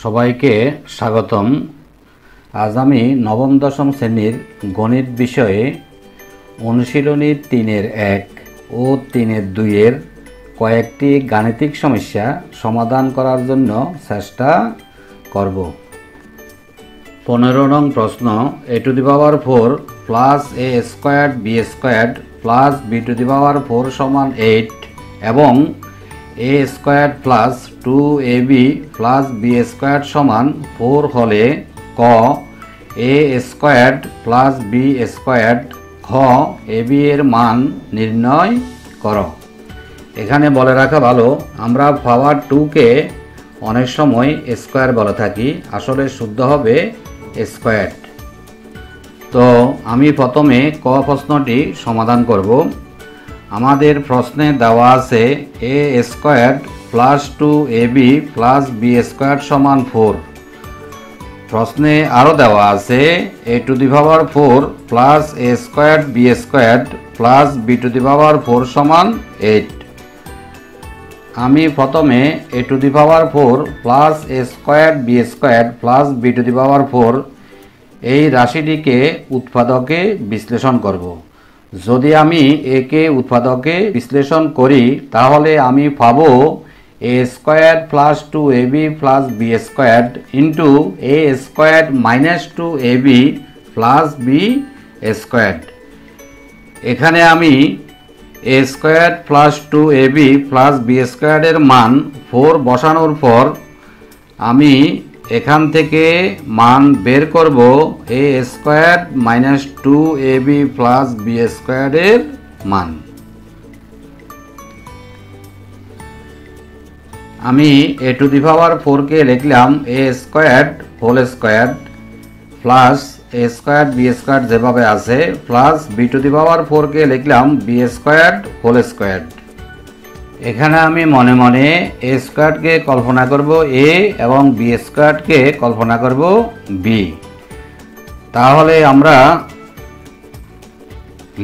সবাইকে স্বাগতম। আজ আমি নবম দশম শ্রেণীর গণিত বিষয়ে অনুশীলনী 3-1 ও 3-2 কয়েকটি গাণিতিক সমস্যা সমাধান করার জন্য চেষ্টা করব। 15 নং প্রশ্ন, a⁴ plus a squared b squared plus b⁴ সমান 8 এবং a squared plus 2ab plus b squared সমান 4 হলে ক a squared plus b squared খ ab এর মান নির্ণয় করো। এখানে বলে রাখা ভালো, আমরা পাওয়ার 2কে অনেক সময় স্কোয়ার বলে থাকি, আসলে শুদ্ধ হবে স্কোয়ার্ড। তো আমি প্রথমে ক প্রশ্নটি সমাধান করব। আমাদের প্রশ্নে দেওয়া আছে a squared plus 2ab plus b squared সমান 4। প্রশ্নে আরও দেওয়া আছে a⁴ plus a squared b squared plus b⁴ সমান 8। আমি প্রথমে a⁴ plus a squared b squared plus b⁴ এই রাশিটিকে উৎপাদকে বিশ্লেষণ করব। যদি আমি একে উৎপাদকে বিশ্লেষণ করি তাহলে আমি পাব a squared plus 2ab plus b squared into a squared minus 2ab plus b squared. এখানে আমি a squared plus 2ab plus b স্কোয়ার্ডের মান 4 বসানোর পর আমি এখান থেকে মান বের করব a squared minus 2ab plus b স্কোয়ার্ডের মান। আমি a⁴ কে লিখলাম a squared whole squared plus a squared b squared যেভাবে আছে প্লাস b⁴ কে লিখলাম b স্কোয়ার্ড হোল স্কোয়ার্ড। এখানে আমি মনে মনে a স্কোয়ার্ডকে কল্পনা করব a এবং b স্কোয়ার্ডকে কল্পনা করব b। তাহলে আমরা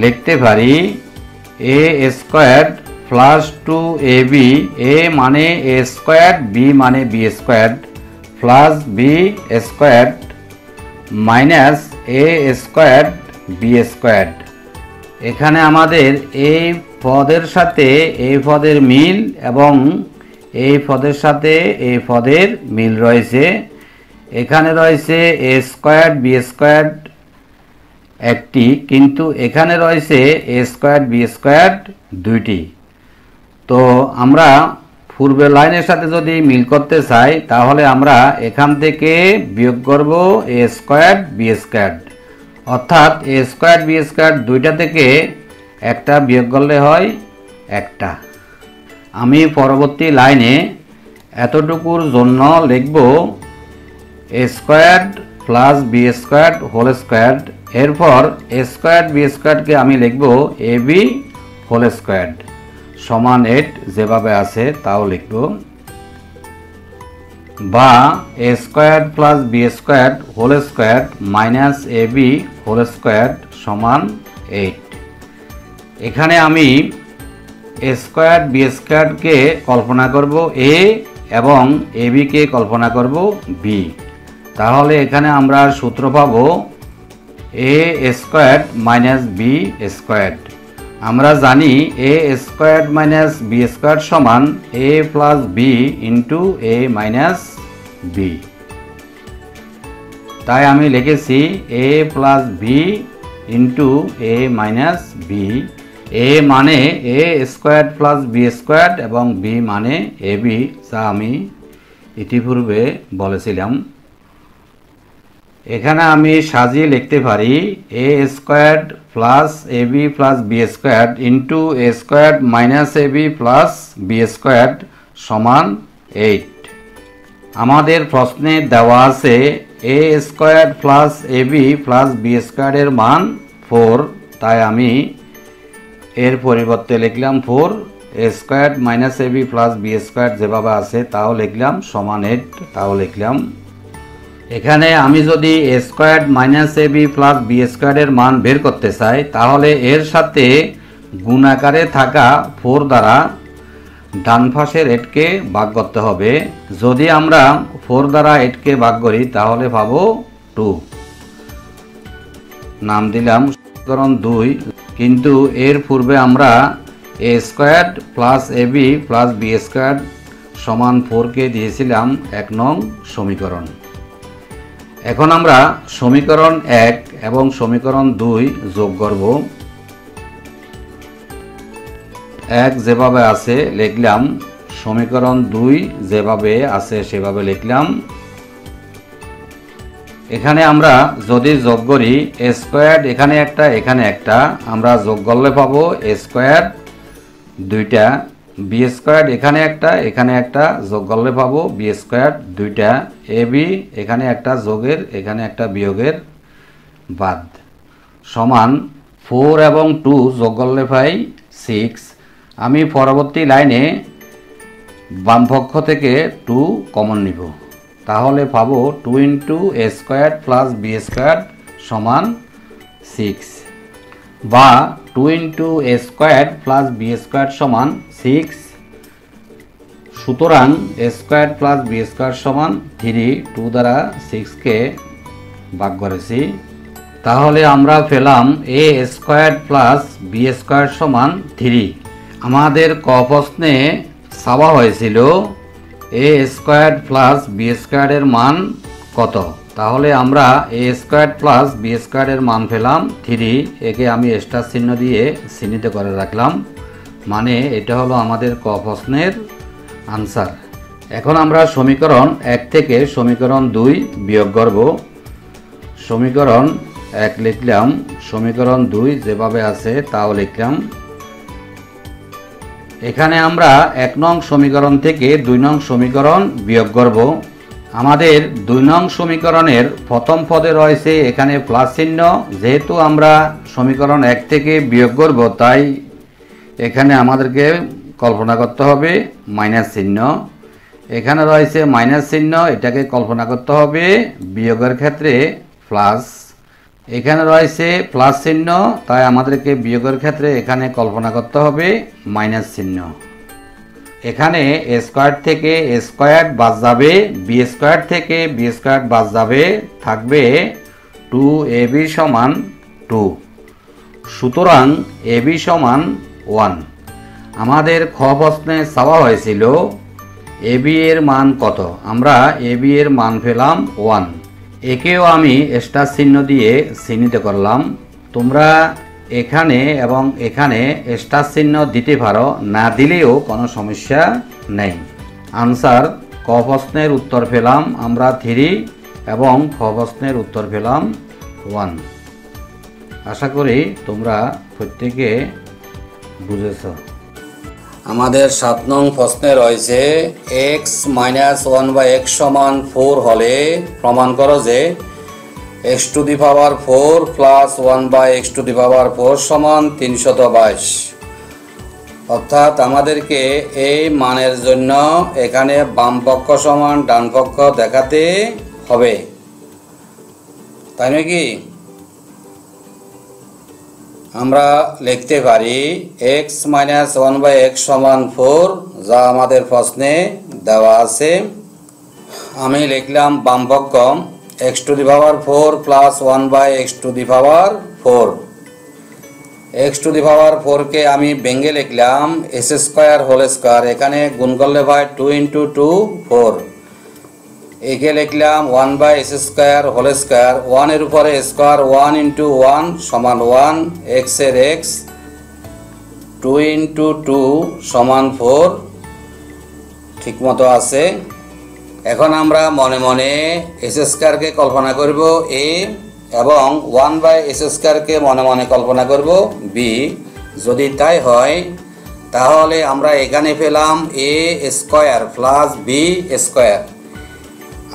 লিখতে পারি a squared plus 2ab, a মানে a স্কোয়ার্ড, b মানে b squared plus b squared minus a squared b squared. এখানে আমাদের এই পদের সাথে এই পদের মিল এবং এই পদের সাথে এই পদের মিল রয়েছে। এখানে রয়েছে a স্কোয়ার্ড b স্কোয়ার্ড একটি, কিন্তু এখানে রয়েছে a স্কোয়ার্ড b স্কোয়ার্ড দুইটি। তো আমরা পূর্বের লাইনের সাথে যদি মিল করতে চাই তাহলে আমরা এখান থেকে বিয়োগ করব a স্কোয়ার্ড b স্কোয়ার্ড, অর্থাৎ a স্কোয়ার্ড b স্কোয়ার্ড দুইটা থেকে একটা বিয়োগ করলে হয় একটা। আমি পরবর্তী লাইনে এতটুকুর জন্য লিখব a squared plus b squared whole squared, এরপর a স্কোয়ার্ড b স্কোয়ার্ডকে আমি লিখব ab হোল স্কোয়ার্ড সমান 8 যেভাবে আছে তাও লিখব, বা a squared plus b squared whole squared minus ab whole squared সমান 8। এখানে আমি a স্কোয়ার্ড b স্কোয়ার্ডকে কল্পনা করব a এবং ab কে কল্পনা করব b। তাহলে এখানে আমরা সূত্র পাব a squared minus b squared. আমরা জানি a squared minus b squared সমান a plus b into a minus b। তাই আমি লিখেছি a plus b into a minus b। a মানে a squared plus b squared এবং b মানে ab, যা আমি ইতিপূর্বে বলেছিলাম। এখানে আমি সাজিয়ে লিখতে পারি a squared plus ab plus b squared into a squared minus ab plus b squared সমান 8। আমাদের প্রশ্নে দেওয়া আছে a squared plus ab plus b স্কোয়ার্ডের মান 4, তাই আমি এর পরিবর্তে লিখলাম 4। a squared minus ab plus b squared যেভাবে আছে তাও লিখলাম সমান 8, তাও লিখলাম। এখানে আমি যদি a squared minus ab plus b স্কোয়ার্ডের মান বের করতে চাই তাহলে এর সাথে গুণ আকারে থাকা 4 দ্বারা ডান পাশের 8 কে ভাগ করতে হবে। যদি আমরা 4 দ্বারা 8 কে ভাগ করি তাহলে পাবো 2। নাম দিলাম সমীকরণ 2। কিন্তু এর পূর্বে আমরা a square plus ab plus b square সমান 4 কে দিয়েছিলাম 1 নং সমীকরণ। এখন আমরা সমীকরণ 1 এবং সমীকরণ 2 যোগ করব। 1 যেভাবে আছে লিখলাম, সমীকরণ 2 যেভাবে আছে সেভাবে লিখলাম। এখানে আমরা যদি যোগ করি a স্কয়ার এখানে একটা এখানে একটা, আমরা যোগ করলে পাবো a স্কয়ার দুইটা, b স্কয়ার এখানে একটা যোগ করলে পাবো b স্কয়ার দুইটা, ab এখানে একটা যোগের এখানে একটা বিয়োগের বাদ সমান 4 এবং 2 যোগ করলে পাই 6। আমি পরবর্তী লাইনে বাম পক্ষ থেকে 2 কমন নিব, তাহলে পাবো 2 into a square plus b square সমান 6, বা 2 into a square plus b square সমান 6। সুতরাং a square plus b square সমান 3। 2 দ্বারা 6 কে ভাগ করেছি, তাহলে আমরা পেলাম a square plus b square সমান 3। আমাদের ক প্রশ্নে চাওয়া হয়েছিল a স্কয়ার প্লাস b স্কয়ারের মান কত, তাহলে আমরা a স্কয়ার প্লাস b স্কয়ারের মান পেলাম 3। একে আমি স্টার চিহ্ন দিয়ে চিহ্নিত করে রাখলাম, মানে এটা হলো আমাদের ক প্রশ্নের আনসার। এখন আমরা সমীকরণ 1 থেকে সমীকরণ 2 বিয়োগ করব। সমীকরণ 1 লিখলাম, সমীকরণ 2 যেভাবে আছে তাও লিখলাম। এখানে আমরা 1 নং সমীকরণ থেকে 2 নং সমীকরণ বিয়োগ করব। আমাদের 2 নং সমীকরণের প্রথম পদে রয়েছে এখানে প্লাস চিহ্ন, যেহেতু আমরা সমীকরণ 1 থেকে বিয়োগ করব তাই এখানে আমাদেরকে কল্পনা করতে হবে মাইনাস চিহ্ন। এখানে রয়েছে মাইনাস চিহ্ন, এটাকে কল্পনা করতে হবে বিয়োগের ক্ষেত্রে প্লাস। এখানে রয়েছে প্লাস চিহ্ন, তাই আমাদেরকে বিয়োগের ক্ষেত্রে এখানে কল্পনা করতে হবে মাইনাস চিহ্ন। এখানে a স্কয়ার থেকে a স্কয়ার বাদ যাবে, b স্কয়ার থেকে b স্কয়ার বাদ যাবে, থাকবে 2ab সমান 2। সুতরাং ab সমান 1। আমাদের খ প্রশ্নে চাওয়া হয়েছিল ab এর মান কত, আমরা ab এর মান পেলাম 1। একেও আমি স্টার চিহ্ন দিয়ে চিহ্নিত করলাম। তোমরা এখানে এবং এখানে স্টার চিহ্ন দিতে পারো, না দিলেও কোনো সমস্যা নেই। আনসার ক প্রশ্নের উত্তর পেলাম আমরা 3 এবং খ প্রশ্নের উত্তর পেলাম 1। আশা করি তোমরা প্রত্যেকে বুঝেছ। আমাদের 7 নং প্রশ্নে রয়েছে x মাইনাস 1/x সমান 4 হলে প্রমাণ করো যে x to the power 4 plus 1/x to the power 4 সমান 322। অর্থাৎ আমাদেরকে এই মানের জন্য এখানে বাম পক্ষ সমান ডান পক্ষ দেখাতে হবে, তাই নাকি? আমরা লিখতে পারি x মাইনাস 1/x সমান 4, যা আমাদের প্রশ্নে দেওয়া আছে। আমি লিখলাম বাম পক্ষ x to the power 4 plus 1/x to the power 4। x to the power 4 কে আমি ভেঙে লিখলাম s স্কয়ার হোল স্কয়ার, এখানে গুণ করলে হয় 2 ইন্টু 2 4। একে লিখলাম 1/s স্কয়ার হোল স্কয়ার, 1 এর উপরে স্কয়ার 1 ইন্টু 1 সমান 1, x এর x 2 ইন্টু 2 সমান 4। ঠিক মতো আছে। এখন আমরা মনে মনে s স্কয়ারকে কল্পনা করব a এবং 1/s স্কয়ারকে মনে মনে কল্পনা করব b। যদি তাই হয় তাহলে আমরা এখানে পেলাম a square plus b square.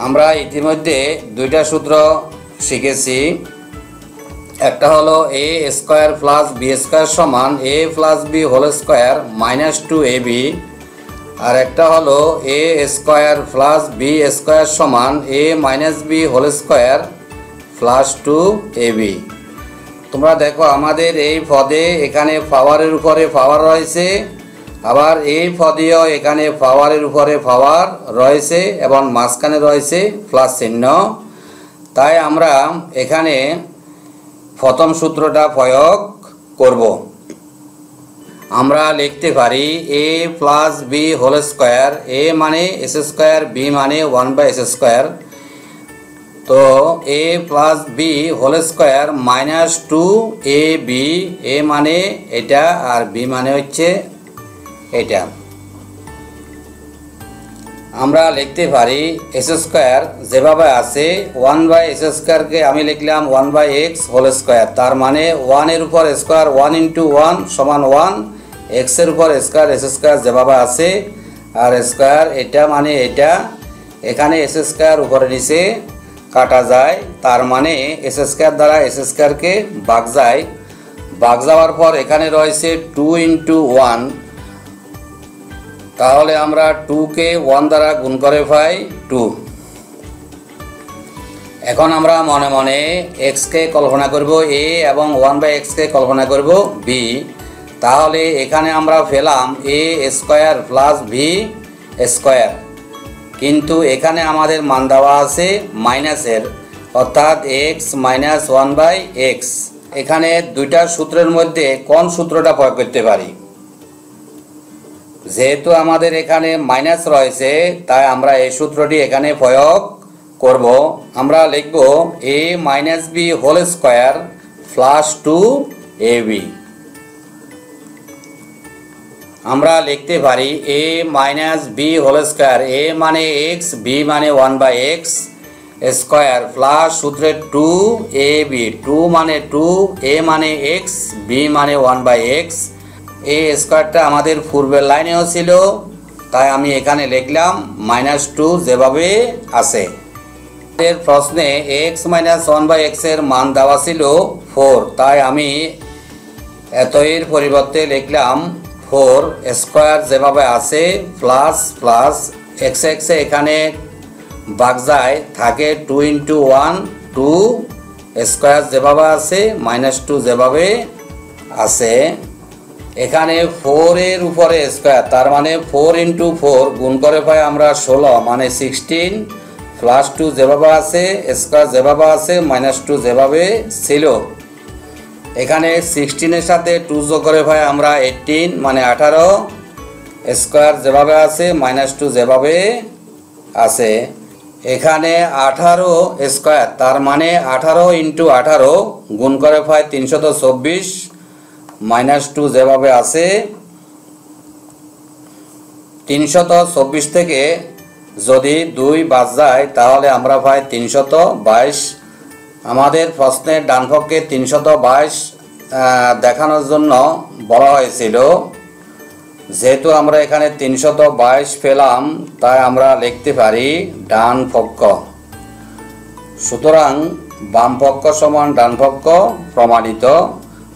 আমরা ইতিমধ্যে দুইটা সূত্র শিখেছি, একটা হলো a square plus b square সমান a plus b whole square minus 2ab, আর একটা হলো a square plus b square সমান a minus b whole square plus 2ab। তোমরা দেখো আমাদের এই পদে এখানে পাওয়ারের উপরে পাওয়ার রয়েছে, আবার এই পদীয় এখানে পাওয়ারের উপরে পাওয়ার রয়েছে এবং মাঝখানে রয়েছে প্লাস চিহ্ন। তাই আমরা এখানে প্রথম সূত্রটা প্রয়োগ করব। আমরা লিখতে পারি a plus B whole square, a মানে এস স্কোয়ার, বি মানে 1/s²। তো a plus B whole square minus 2ab, a মানে এটা আর b মানে হচ্ছে এটা। আমরা লিখতে পারি এস স্কোয়ার যেভাবে আছে 1/s²কে আমি লিখলাম 1/x হোল স্কোয়ার, তার মানে 1 এর উপর স্কোয়ার 1 × 1 সমান 1, x এর উপর স্কোয়ার এস স্কোয়ার যেভাবে আছে, আর স্কোয়ার এটা মানে এটা। এখানে এস স্কোয়ার উপরে নিচে কাটা যায়, তার মানে এস স্কোয়ার দ্বারা এস স্কোয়ারকে ভাগ যায়। ভাগ যাওয়ার পর এখানে রয়েছে 2 × 1, তাহলে আমরা 2কে 1 দ্বারা গুণ করে পাই 2। এখন আমরা মনে মনে xকে কল্পনা করব a এবং 1/x-কে কল্পনা করব b। তাহলে এখানে আমরা পেলাম a² প্লাস b², কিন্তু এখানে আমাদের মান দেওয়া আছে মাইনাসের, অর্থাৎ x মাইনাস 1/x। এখানে দুইটা সূত্রের মধ্যে কোন সূত্রটা প্রয়োগ করতে পারি? যেহেতু আমাদের এখানে মাইনাস রয়েছে, তাই আমরা এই সূত্রটি এখানে প্রয়োগ করব। আমরা লিখব a minus B whole square plus 2ab। আমরা লিখতে পারি a minus B whole square, a মানে x, b মানে 1/x স্কোয়ার প্লাস সূত্রে 2ab, 2 মানে 2, a মানে x, b মানে 1/x। এই স্কোয়ারটা আমাদের পূর্বের লাইনেও ছিল, তাই আমি এখানে লিখলাম -2 যেভাবে আছে। এর প্রশ্নে x মাইনাস 1/x এর মান দেওয়া ছিল 4, তাই আমি এর পরিবর্তে লিখলাম 4 স্কোয়ার যেভাবে আছে প্লাস প্লাস x এখানে ভাগ যায় থাকে 2 × 1, 2 স্কোয়ার যেভাবে আছে -2 যেভাবে আছে। এখানে 4 এর উপরে স্কোয়ার, তার মানে 4 × 4 গুণ করে পাই আমরা 16, মানে 16 প্লাস 2 যেভাবে আছে স্কোয়ার যেভাবে আছে -2 যেভাবে ছিল। এখানে 16 এর সাথে 2 যোগ করে পাই আমরা 18, মানে 18 স্কোয়ার যেভাবে আছে -2 যেভাবে আছে। এখানে 18 স্কোয়ার, তার মানে 18 × 18 গুণ করে পাই 324, -2 যেভাবে আছে। 324 থেকে যদি 2 বাদ যায় তাহলে আমরা পাই 322। আমাদের প্রশ্নের ডান পক্ষে 322 দেখানোর জন্য বলা হয়েছিল। যেহেতু আমরা এখানে 322 পেলাম, তাই আমরা লিখতে পারি ডান পক্ষ। সুতরাং বাম পক্ষ সমান ডান পক্ষ প্রমাণিত।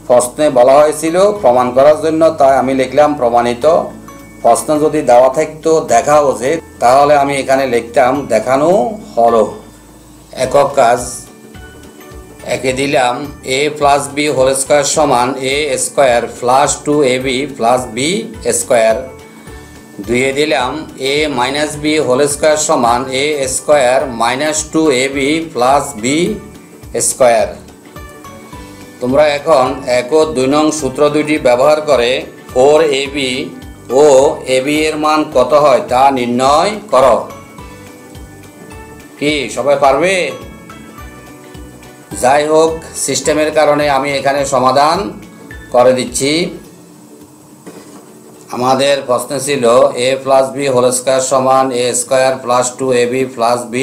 প্রশ্নে বলা হয়েছিল প্রমাণ করার জন্য, তাই আমি লিখলাম প্রমাণিত। প্রশ্ন যদি দেওয়া থাকতো দেখাও যে, তাহলে আমি এখানে লিখতাম দেখানো হলো। একক কাজ একে দিলাম a plus B whole square সমান a² plus 2ab plus b²। 2 এ দিলাম a minus B whole square সমান a² minus 2ab plus b²। তোমরা এখন 1 ও 2 নং সূত্র দুটি ব্যবহার করে 4ab ও ab এর মান কত হয় তা নির্ণয় করো। কি সবাই পারবে? যাই হোক, সিস্টেমের কারণে আমি এখানে সমাধান করে দিচ্ছি। আমাদের প্রশ্ন ছিল a plus B whole square সমান a² plus 2ab plus b²।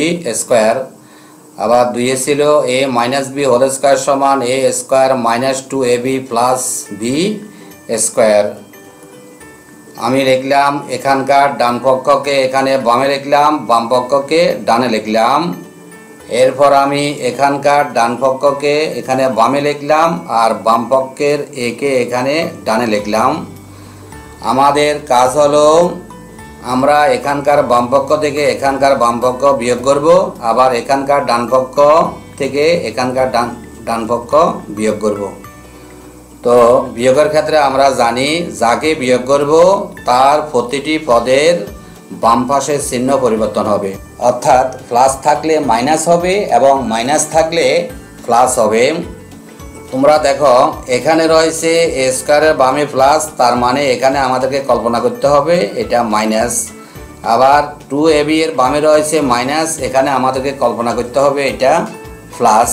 আবার 2 এ ছিল a minus B whole square সমান a² minus 2ab plus b²। আমি লিখলাম এখানকার ডান পক্ষকে এখানে বামে লিখলাম, বাম পক্ষকে ডানে লিখলাম। এরপর আমি এখানকার ডান পক্ষকে এখানে বামে লিখলাম আর বাম পক্ষের একে এখানে ডানে লিখলাম। আমাদের কাজ হলো আমরা এখানকার বাম পক্ষ থেকে এখানকার বাম পক্ষ বিয়োগ করব, আবার এখানকার ডান পক্ষ থেকে এখানকার ডান পক্ষ বিয়োগ করব। তো বিয়োগের ক্ষেত্রে আমরা জানি যাকে বিয়োগ করব তার প্রতিটি পদের বাম পাশের চিহ্ন পরিবর্তন হবে, অর্থাৎ প্লাস থাকলে মাইনাস হবে এবং মাইনাস থাকলে প্লাস হবে। তোমরা দেখো এখানে রয়েছে এ স্কয়ারের বামে প্লাস, তার মানে এখানে আমাদেরকে কল্পনা করতে হবে এটা মাইনাস। আবার 2ab এর বামে রয়েছে মাইনাস, এখানে আমাদেরকে কল্পনা করতে হবে এটা প্লাস।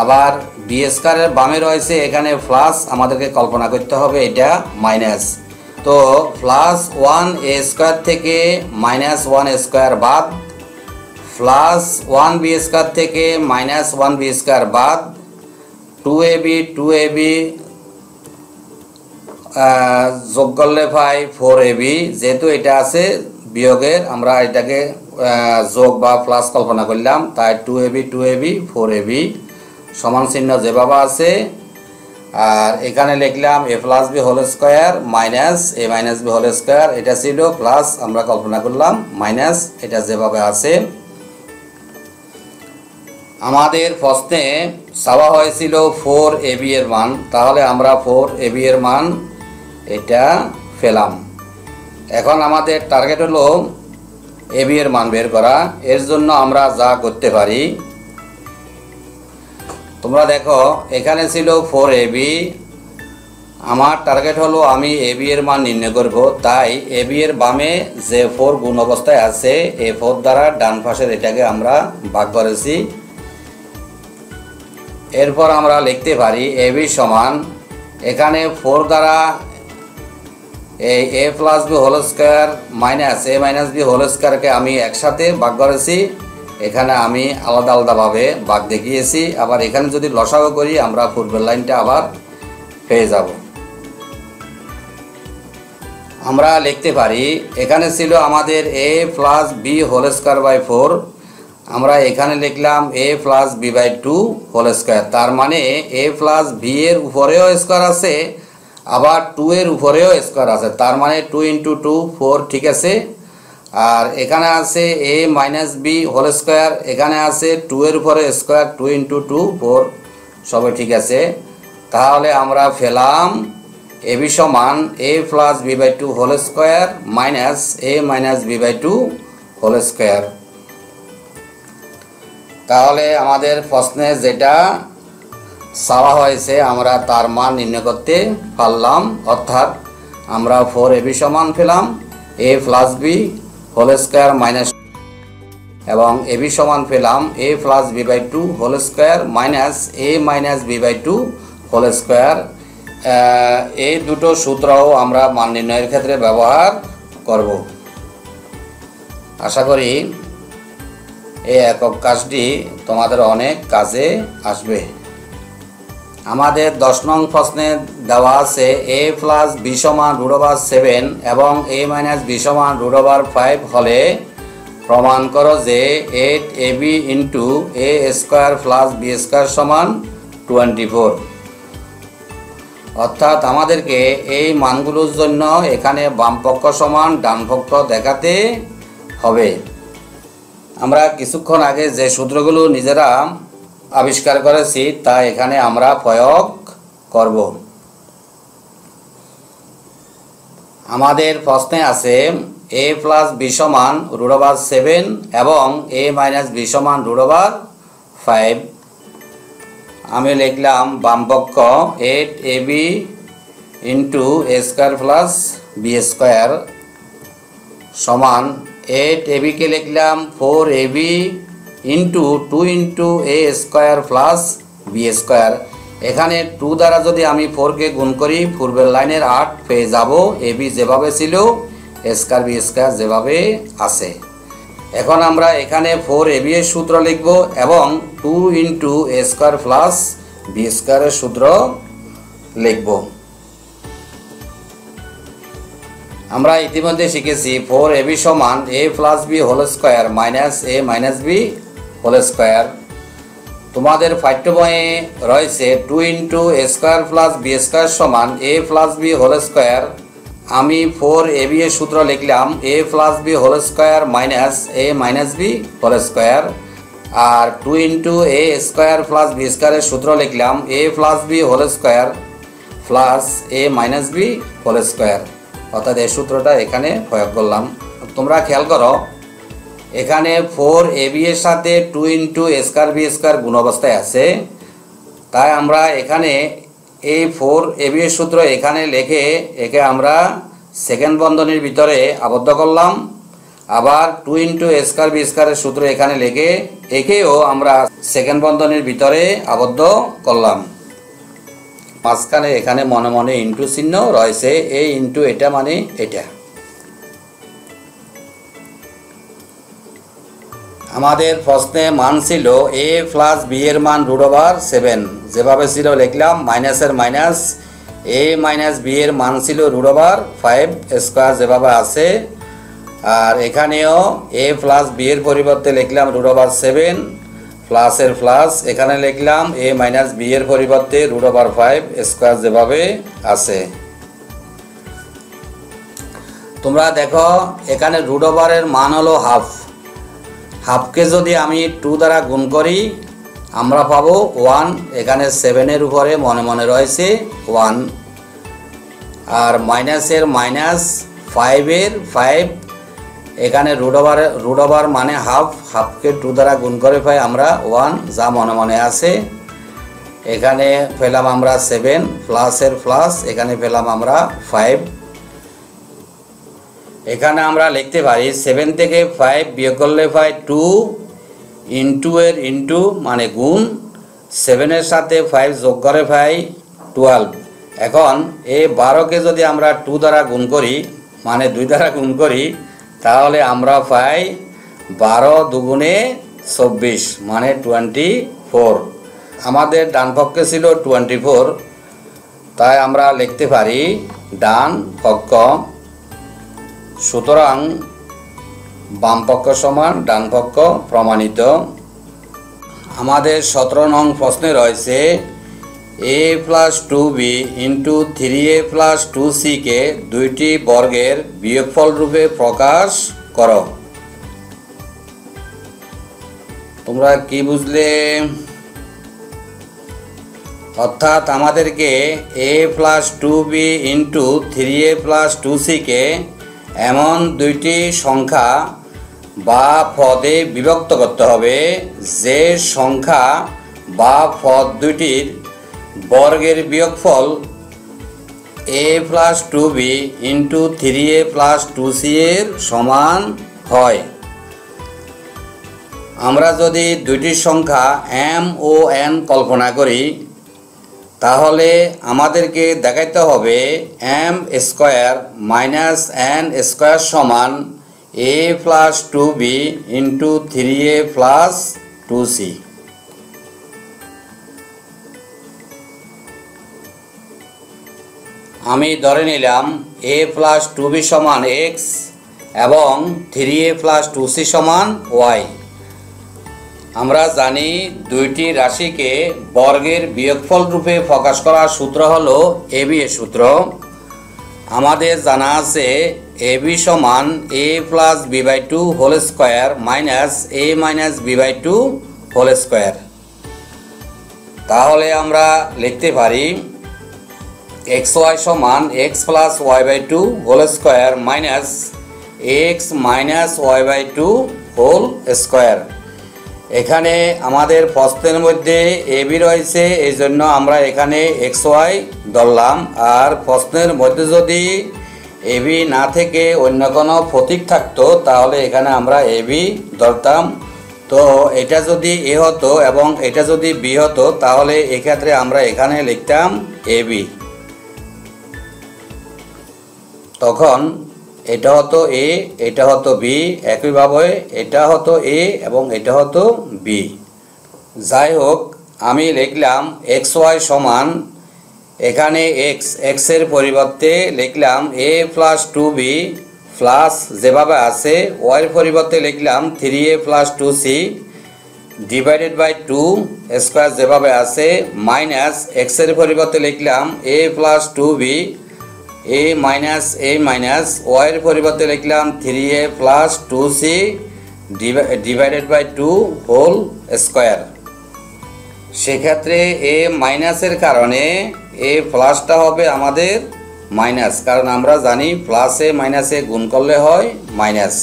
আবার বি স্কয়ারের বামে রয়েছে এখানে প্লাস, আমাদেরকে কল্পনা করতে হবে এটা মাইনাস। তো প্লাস 1a স্কয়ার থেকে মাইনাস 1a স্কয়ার বাদ, প্লাস 1b স্কয়ার থেকে মাইনাস 1b স্কয়ার বাদ, 2ab যোগ করলে পাই 4ab। যেহেতু এটা আছে বিয়োগের, আমরা এটাকে যোগ বা প্লাস কল্পনা করলাম, তাই 2ab 4ab সমান চিহ্ন যেভাবে আছে। আর এখানে লিখলাম a plus B whole square minus a minus B whole square, এটা ছিল প্লাস, আমরা কল্পনা করলাম মাইনাস, এটা যেভাবে আছে। আমাদের প্রশ্নে চাওয়া হয়েছিল 4ab এর মান, তাহলে আমরা 4ab এর মান এটা পেলাম। এখন আমাদের টার্গেট হলো ab এর মান বের করা। এর জন্য আমরা যা করতে পারি, তোমরা দেখো এখানে ছিল 4ab, আমার টার্গেট হলো আমি ab এর মান নির্ণয় করব, তাই ab এর বামে যে 4 গুণ অবস্থায় আছে এই 4 দ্বারা ডান পাশের এটাকে আমরা ভাগ করেছি। এরপর আমরা লিখতে পারি ab সমান, এখানে 4 দ্বারা এই a plus B whole square minus a minus B whole স্কয়ারকে আমি একসাথে ভাগ করেছি, এখানে আমি আলাদা আলাদাভাবে ভাগ দেখিয়েছি। আবার এখানে যদি লসাগু করি আমরা পূর্বের লাইনটা আবার পেয়ে যাব। আমরা লিখতে পারি এখানে ছিল আমাদের a plus B whole square by 4, আমরা এখানে লিখলাম a plus b by 2 whole square, তার মানে a প্লাস বি এর উপরেও স্কয়ার আছে, আবার 2 এর উপরেও স্কয়ার আছে, তার মানে 2 ইন্টু 2 4, ঠিক আছে। আর এখানে আছে a minus B whole square, এখানে আছে 2 এর উপরে স্কয়ার, 2 ইন্টু 2 4, সবই ঠিক আছে। তাহলে আমরা পেলাম ab সমান a plus b by 2 whole square minus a minus b by 2 whole square. তাহলে আমাদের প্রশ্নে যেটা চাওয়া হয়েছে আমরা তার মান নির্ণয় করতে পারলাম, অর্থাৎ আমরা 4ab সমান পেলাম a plus B whole square minus, এবং ab সমান পেলাম a plus b by 2 whole square minus a minus b by 2 whole square. এই দুটো সূত্রও আমরা মান নির্ণয়ের ক্ষেত্রে ব্যবহার করব। আশা করি এই একক কাজটি তোমাদের অনেক কাজে আসবে। আমাদের 10 নং প্রশ্নে দেওয়া আছে a প্লাস বি সমান √7 এবং a মাইনাস বি সমান √5 হলে প্রমাণ করো যে 8ab into a square plus B square সমান 24। অর্থাৎ আমাদেরকে এই মানগুলোর জন্য এখানে বাম পক্ষ সমান ডান পক্ষ দেখাতে হবে। আমরা কিছুক্ষণ আগে যে সূত্রগুলো নিজেরা আবিষ্কার করেছি তা এখানে আমরা প্রয়োগ করব। আমাদের প্রশ্নে আছে a প্লাস বি সমান √7 এবং a মাইনাস বি সমান √5। আমি লিখলাম বাম পক্ষ 8ab into a square plus B square সমান 8ab কে লিখলাম 4ab into 2 into a square plus B square. এখানে 2 দ্বারা যদি আমি 4 কে গুণ করি পূর্বের লাইনের 8 পেয়ে যাব, ab যেভাবে ছিল a স্কয়ার বি স্কয়ার যেভাবে আছে। এখন আমরা এখানে 4ab এর সূত্র লিখব এবং 2 into a square plus B স্কয়ারের সূত্র লিখব। আমরা ইতিমধ্যে শিখেছি 4ab সমান a plus B whole square minus a minus B whole square. তোমাদের পাঠ্য বইয়ে রয়েছে 2 into a square plus B square সমান a plus B whole square. আমি 4ab এর সূত্র লিখলাম a plus B whole square minus a minus B whole square, আর 2 into a square plus B স্কয়ারের সূত্র লিখলাম a plus B whole square plus A minus B whole square, অর্থাৎ এই সূত্রটা এখানে প্রয়োগ করলাম। তোমরা খেয়াল করো, এখানে 4ab এর সাথে 2 ইন্টু এ স্কোয়ার বি স্কোয়ার গুণ অবস্থায় আছে, তাই আমরা এখানে এই 4ab এর সূত্র এখানে লিখে একে আমরা সেকেন্ড বন্ধনীর ভিতরে আবদ্ধ করলাম। আবার 2 ইন্টু এ স্কোয়ার বি স্কোয়ারের সূত্র এখানে লিখে একেও আমরা সেকেন্ড বন্ধনীর ভিতরে আবদ্ধ করলাম। মাঝখানে এখানে মনে মনে ইন্টু চিহ্ন রয়েছে, এই ইন্টু এটা মানে এটা। আমাদের প্রশ্নে মান ছিল a প্লাস বি এর মান √7, যেভাবে ছিল লিখলাম, মাইনাসের মাইনাস a মাইনাস বি এর মান ছিল √5 স্কোয়ার যেভাবে আছে। আর এখানেও a প্লাস বি এর পরিবর্তে লিখলাম √7 প্লাসের প্লাস, এখানে লিখলাম a মাইনাস বি এর পরিবর্তে √5 স্কোয়ার যেভাবে আছে। তোমরা দেখো এখানে √এর মান হলো হাফ, হাফকে যদি আমি 2 দ্বারা গুণ করি আমরা পাবো 1, এখানে 7-এর উপরে মনে মনে রয়েছে 1। আর মাইনাসের মাইনাস 5-এর 5, এখানে √ওভার মানে হাফ, হাফকে 2 দ্বারা গুণ করে পাই আমরা 1, যা মনে মনে আছে। এখানে পেলাম আমরা 7 প্লাসের প্লাস, এখানে পেলাম আমরা 5। এখানে আমরা লিখতে পারি 7 থেকে 5 বিয়োগ করলে পাই 2, ইন্টু এর ইন্টু মানে গুণ, 7-এর সাথে 5 যোগ করে পাই 12। এখন এই 12কে যদি আমরা 2 দ্বারা গুণ করি মানে 2 দ্বারা গুণ করি তাহলে আমরা পাই 12 দুগুণে 24 মানে 24। আমাদের ডান পক্ষে ছিল 24, তাই আমরা লিখতে পারি ডান পক্ষ। সুতরাং বাম পক্ষ সমান ডান পক্ষ প্রমাণিত। আমাদের 17 নং প্রশ্নে রয়েছে a plus 2b into 3a plus 2c কে দুইটি বর্গের বিয়োগফল রূপে প্রকাশ করো। তোমরা কি বুঝলে? অর্থাৎ আমাদেরকে a plus 2b into 3a plus 2c কে এমন দুইটি সংখ্যা বা পদে বিভক্ত করতে হবে যে সংখ্যা বা পদ দুইটির বর্গের বিয়োগফল a plus 2b into 3a plus 2c এর সমান হয়। আমরা যদি দুইটি সংখ্যা m ও n কল্পনা করি তাহলে আমাদেরকে দেখাইতে হবে m square minus n square সমান a plus 2b into 3a plus 2c। আমি ধরে নিলাম a প্লাস 2b সমান x এবং 3a প্লাস 2c সমান y। আমরা জানি দুইটি রাশিকে বর্গের বিয়োগফল রূপে প্রকাশ করার সূত্র হলো ab এর সূত্র। আমাদের জানা আছে ab সমান a plus b/2 whole square minus a minus b/2 whole square. তাহলে আমরা লিখতে পারি xy সমান x plus y/2 whole square minus x minus y/2 whole square. এখানে আমাদের প্রশ্নের মধ্যে ab রয়েছে, এই জন্য আমরা এখানে xy ধরলাম। আর প্রশ্নের মধ্যে যদি ab না থেকে অন্য কোনো প্রতীক থাকতো তাহলে এখানে আমরা ab ধরতাম। তো এটা যদি a হতো এবং এটা যদি b হতো তাহলে এক্ষেত্রে আমরা এখানে লিখতাম ab। তখন এটা হতো a, এটা হতো b, একইভাবে এটা হতো a এবং এটা হতো b। যাই হোক, আমি লিখলাম xy সমান এখানে x এর পরিবর্তে লিখলাম a প্লাস 2b প্লাস যেভাবে আছে, y এর পরিবর্তে লিখলাম 3a plus 2c divided by 2 square যেভাবে আছে মাইনাস x এর পরিবর্তে লিখলাম a plus 2b a minus y এর পরিবর্তে লিখলাম 3a plus 2c divided by 2 whole square সেক্ষেত্রে এ মাইনাসের কারণে এ প্লাসটা হবে আমাদের মাইনাস, কারণ আমরা জানি প্লাসে মাইনাসে গুণ করলে হয় মাইনাস।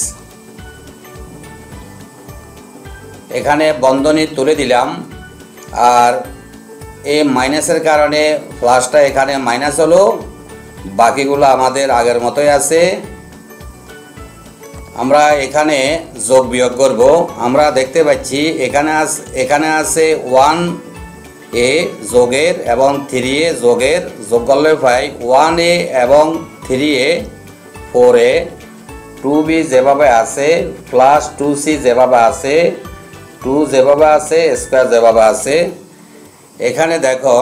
এখানে বন্ধনী তুলে দিলাম, আর এ মাইনাসের কারণে প্লাসটা এখানে মাইনাস হলো, বাকিগুলো আমাদের আগের মতোই আছে। আমরা এখানে যোগ বিয়োগ করব। আমরা দেখতে পাচ্ছি এখানে আছে 1a যোগের এবং 3a যোগের, যোগ করলে পাই 1a এবং 3a 4a, 2b যেভাবে আছে প্লাস 2c যেভাবে আছে, 2 যেভাবে আছে স্কোয়ার যেভাবে আছে। এখানে দেখো,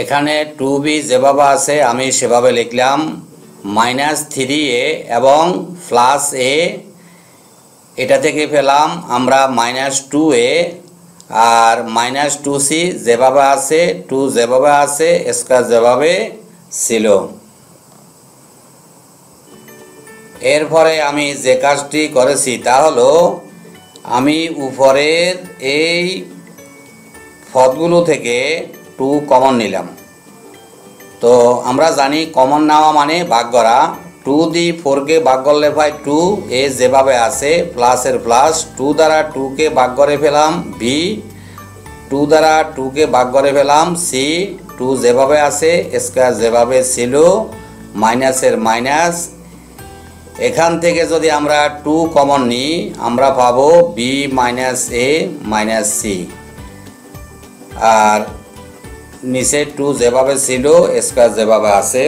এখানে 2b যেভাবে আছে আমি সেভাবে লিখলাম, মাইনাস 3a এবং প্লাস a, এটা থেকে পেলাম আমরা মাইনাস 2a, আর মাইনাস 2c যেভাবে আছে, 2 যেভাবে আছে স্কোয়ার যেভাবে ছিল। এরপরে আমি যে কাজটি করেছি তা হলো আমি উপরের এই পদগুলো থেকে 2 কমন নিলাম। তো আমরা জানি কমন নেওয়া মানে ভাগ করা। 2 দিয়ে 4কে ভাগ করলে পাই 2, এ যেভাবে আছে প্লাসের প্লাস, 2 দ্বারা 2কে ভাগ করে ফেলাম বি, 2 দ্বারা 2কে ভাগ করে ফেলাম সি, 2 যেভাবে আছে স্কোয়ার যেভাবে ছিল, মাইনাসের মাইনাস। এখান থেকে যদি আমরা 2 কমন নিই আমরা পাবো বি মাইনাস এ মাইনাস সি, আর নিচে 2 যেভাবে ছিল স্কোয়ার যেভাবে আছে।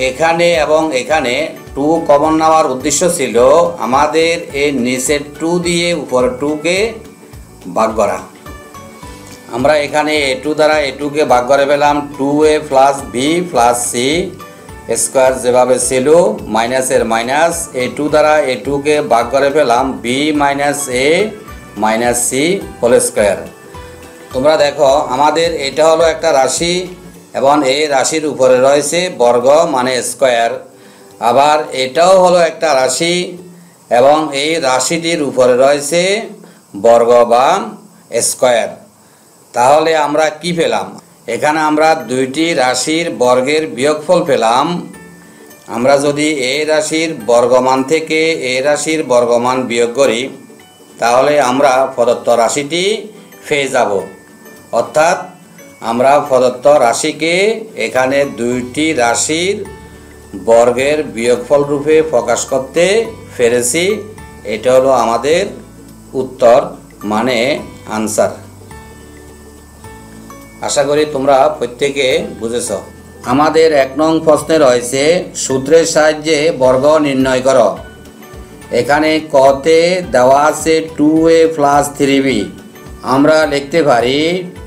এখানে এবং এখানে 2 কমন নেওয়ার উদ্দেশ্য ছিল আমাদের এই নিচে 2 দিয়ে উপর 2কে ভাগ করা। আমরা এখানে a2 দ্বারা a2কে ভাগ করে পেলাম 2a plus B plus C, square যেভাবে ছিল মাইনাসের মাইনাস, a2 দ্বারা a2কে ভাগ করে পেলাম বি মাইনাস এ মাইনাস সি হোল স্কোয়ার। তোমরা দেখো আমাদের এটা হলো একটা রাশি এবং এই রাশির উপরে রয়েছে বর্গ মানে স্কোয়ার, আবার এটাও হলো একটা রাশি এবং এই রাশিটির উপরে রয়েছে বর্গ বা স্কোয়ার। তাহলে আমরা কি পেলাম? এখানে আমরা দুইটি রাশির বর্গের বিয়োগফল পেলাম। আমরা যদি এই রাশির বর্গমান থেকে এই রাশির বর্গমান বিয়োগ করি তাহলে আমরা প্রদত্ত রাশিটি পেয়ে যাব। অর্থাৎ আমরা প্রদত্ত রাশিকে এখানে দুইটি রাশির বর্গের বিয়োগফল রূপে প্রকাশ করতে পেরেছি। এটা হলো আমাদের উত্তর মানে আনসার। আশা করি তোমরা প্রত্যেকে বুঝেছ। আমাদের 1 নং প্রশ্নে রয়েছে সূত্রের সাহায্যে বর্গ নির্ণয় করো। এখানে কতে দেওয়া আছে 2a প্লাস 3b। আমরা লিখতে পারি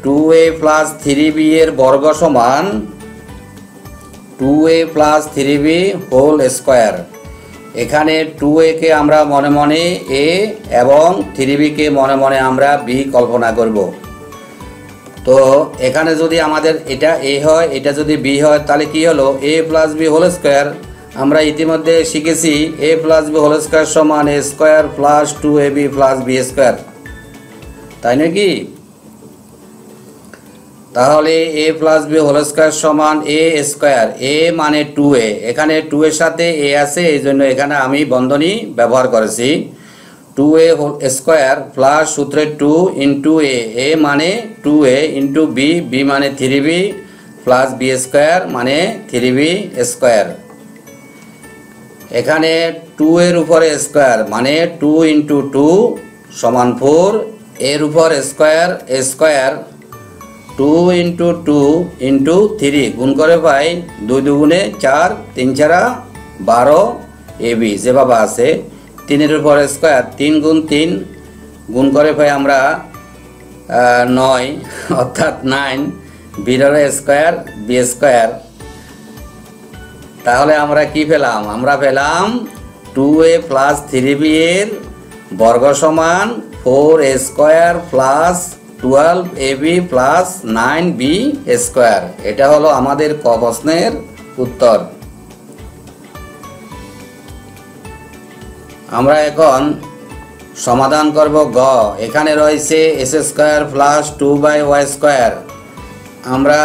2a প্লাস 3b এর বর্গ সমান 2a plus 3b whole square. এখানে 2a কে আমরা মনে মনে a এবং 3b কে মনে মনে আমরা b কল্পনা করব। তো এখানে যদি আমাদের এটা a হয়, এটা যদি b হয়, তাহলে কি হলো a plus b whole square. আমরা ইতিমধ্যে শিখেছি a plus b whole square সমান a square plus 2ab plus b square, তাই নাকি? তাহলে a plus b whole square সমান a স্কোয়ার, a মানে 2a, এখানে 2 এর সাথে a আছে এই জন্য এখানে আমি বন্ধনী ব্যবহার করেছি। 2a হোল স্কোয়ার প্লাস সূত্রে 2 ইন্টু a মানে 2a ইন্টু b, b মানে 3b প্লাস b স্কোয়ার মানে 3b স্কোয়ার। এখানে 2 এর উপরে স্কোয়ার মানে 2 ইন্টু 2 সমান 4, এর উপর স্কোয়ার স্কোয়ার 2 ইন্টু 2 ইন্টু 3 গুণ করে পাই 2 দুগুণে 4, 3 ছাড়া 12 ab যেভাবে আছে। 3 এর উপর স্কোয়ার 3 গুণ 3 গুণ করে পাই আমরা 9 অর্থাৎ 9, বিরের স্কোয়ার b স্কোয়ার। তাহলে আমরা কি পেলাম? আমরা পেলাম 2a প্লাস 3b এর বর্গ সমান 4a square plus 12ab plus 9b square. এটা হলো আমাদের ক প্রশ্নের উত্তর। আমরা এখন সমাধান করব গ। এখানে রয়েছে এস স্কোয়ার প্লাস 2/y²। আমরা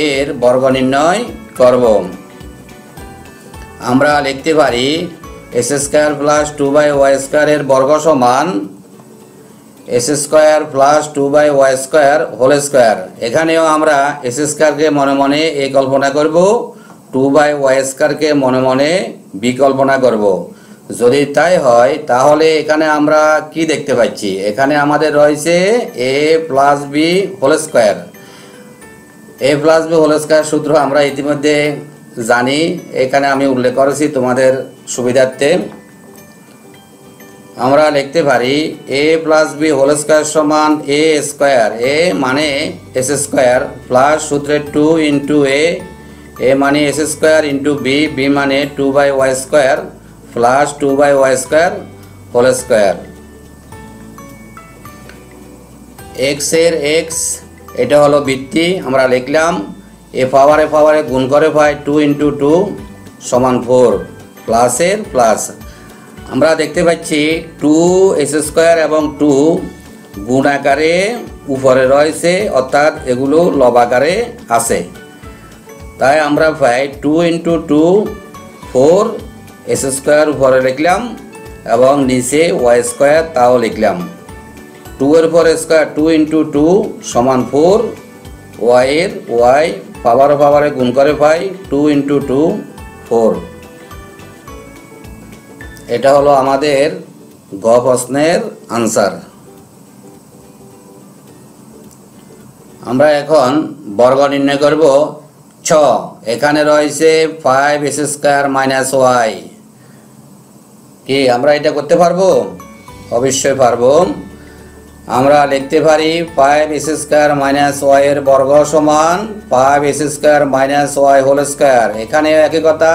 এর বর্গ নির্ণয় করব। আমরা লিখতে পারি এস স্কোয়ার প্লাস 2/y² এর বর্গ সমান S square plus 2/y² whole square. এখানেও আমরা এস স্কোয়ারকে মনে মনে এ কল্পনা করব, 2/y² মনে মনে বি কল্পনা করব। যদি তাই হয় তাহলে এখানে আমরা কি দেখতে পাচ্ছি, এখানে আমাদের রয়েছে এ প্লাস বি হোল স্কোয়ার। এ প্লাস বি হোল স্কোয়ার সূত্র আমরা ইতিমধ্যে জানি, এখানে আমি উল্লেখ করেছি তোমাদের সুবিধার্থে। আমরা লিখতে পারি এ প্লাস বি হোল স্কোয়ার সমান এ স্কোয়ার, এ মানে এস স্কোয়ার, প্লাস সূত্রে 2 ইন্টু এ মানে S square into B, B মানে 2/y² plus 2/y² whole square. X এর এক্স এটা হলো বৃত্তি, আমরা লিখলাম এ পাওয়ারে গুণ করে পাই 2 ইন্টু 2 সমান 4, প্লাসের প্লাস। আমরা দেখতে পাচ্ছি 2 এস স্কোয়ার এবং 2 গুণ আকারে উপরে রয়েছে, অর্থাৎ এগুলো লব আকারে আছে। তাই আমরা পাই 2 ইন্টু 2 4, এস স্কোয়ার উপরে লিখলাম এবং নিচে y² তাও লিখলাম। 2 এর উপর স্কোয়ার 2 ইন্টু 2 সমান 4, y এর y পাওয়ারে গুণ করে পাই 2 ইন্টু 2 4। এটা হলো আমাদের গ প্রশ্নের আনসার। আমরা এখন বর্গ নির্ণয় করব 6। এখানে রয়েছে 5 এস স্কোয়ার মাইনাস ওয়াই। কি আমরা এটা করতে পারবো? অবশ্যই পারবো। আমরা লিখতে পারি 5 এস স্কোয়ার মাইনাস ওয়াই এর বর্গ সমান 5 S square minus Y whole square. এখানে একই কথা,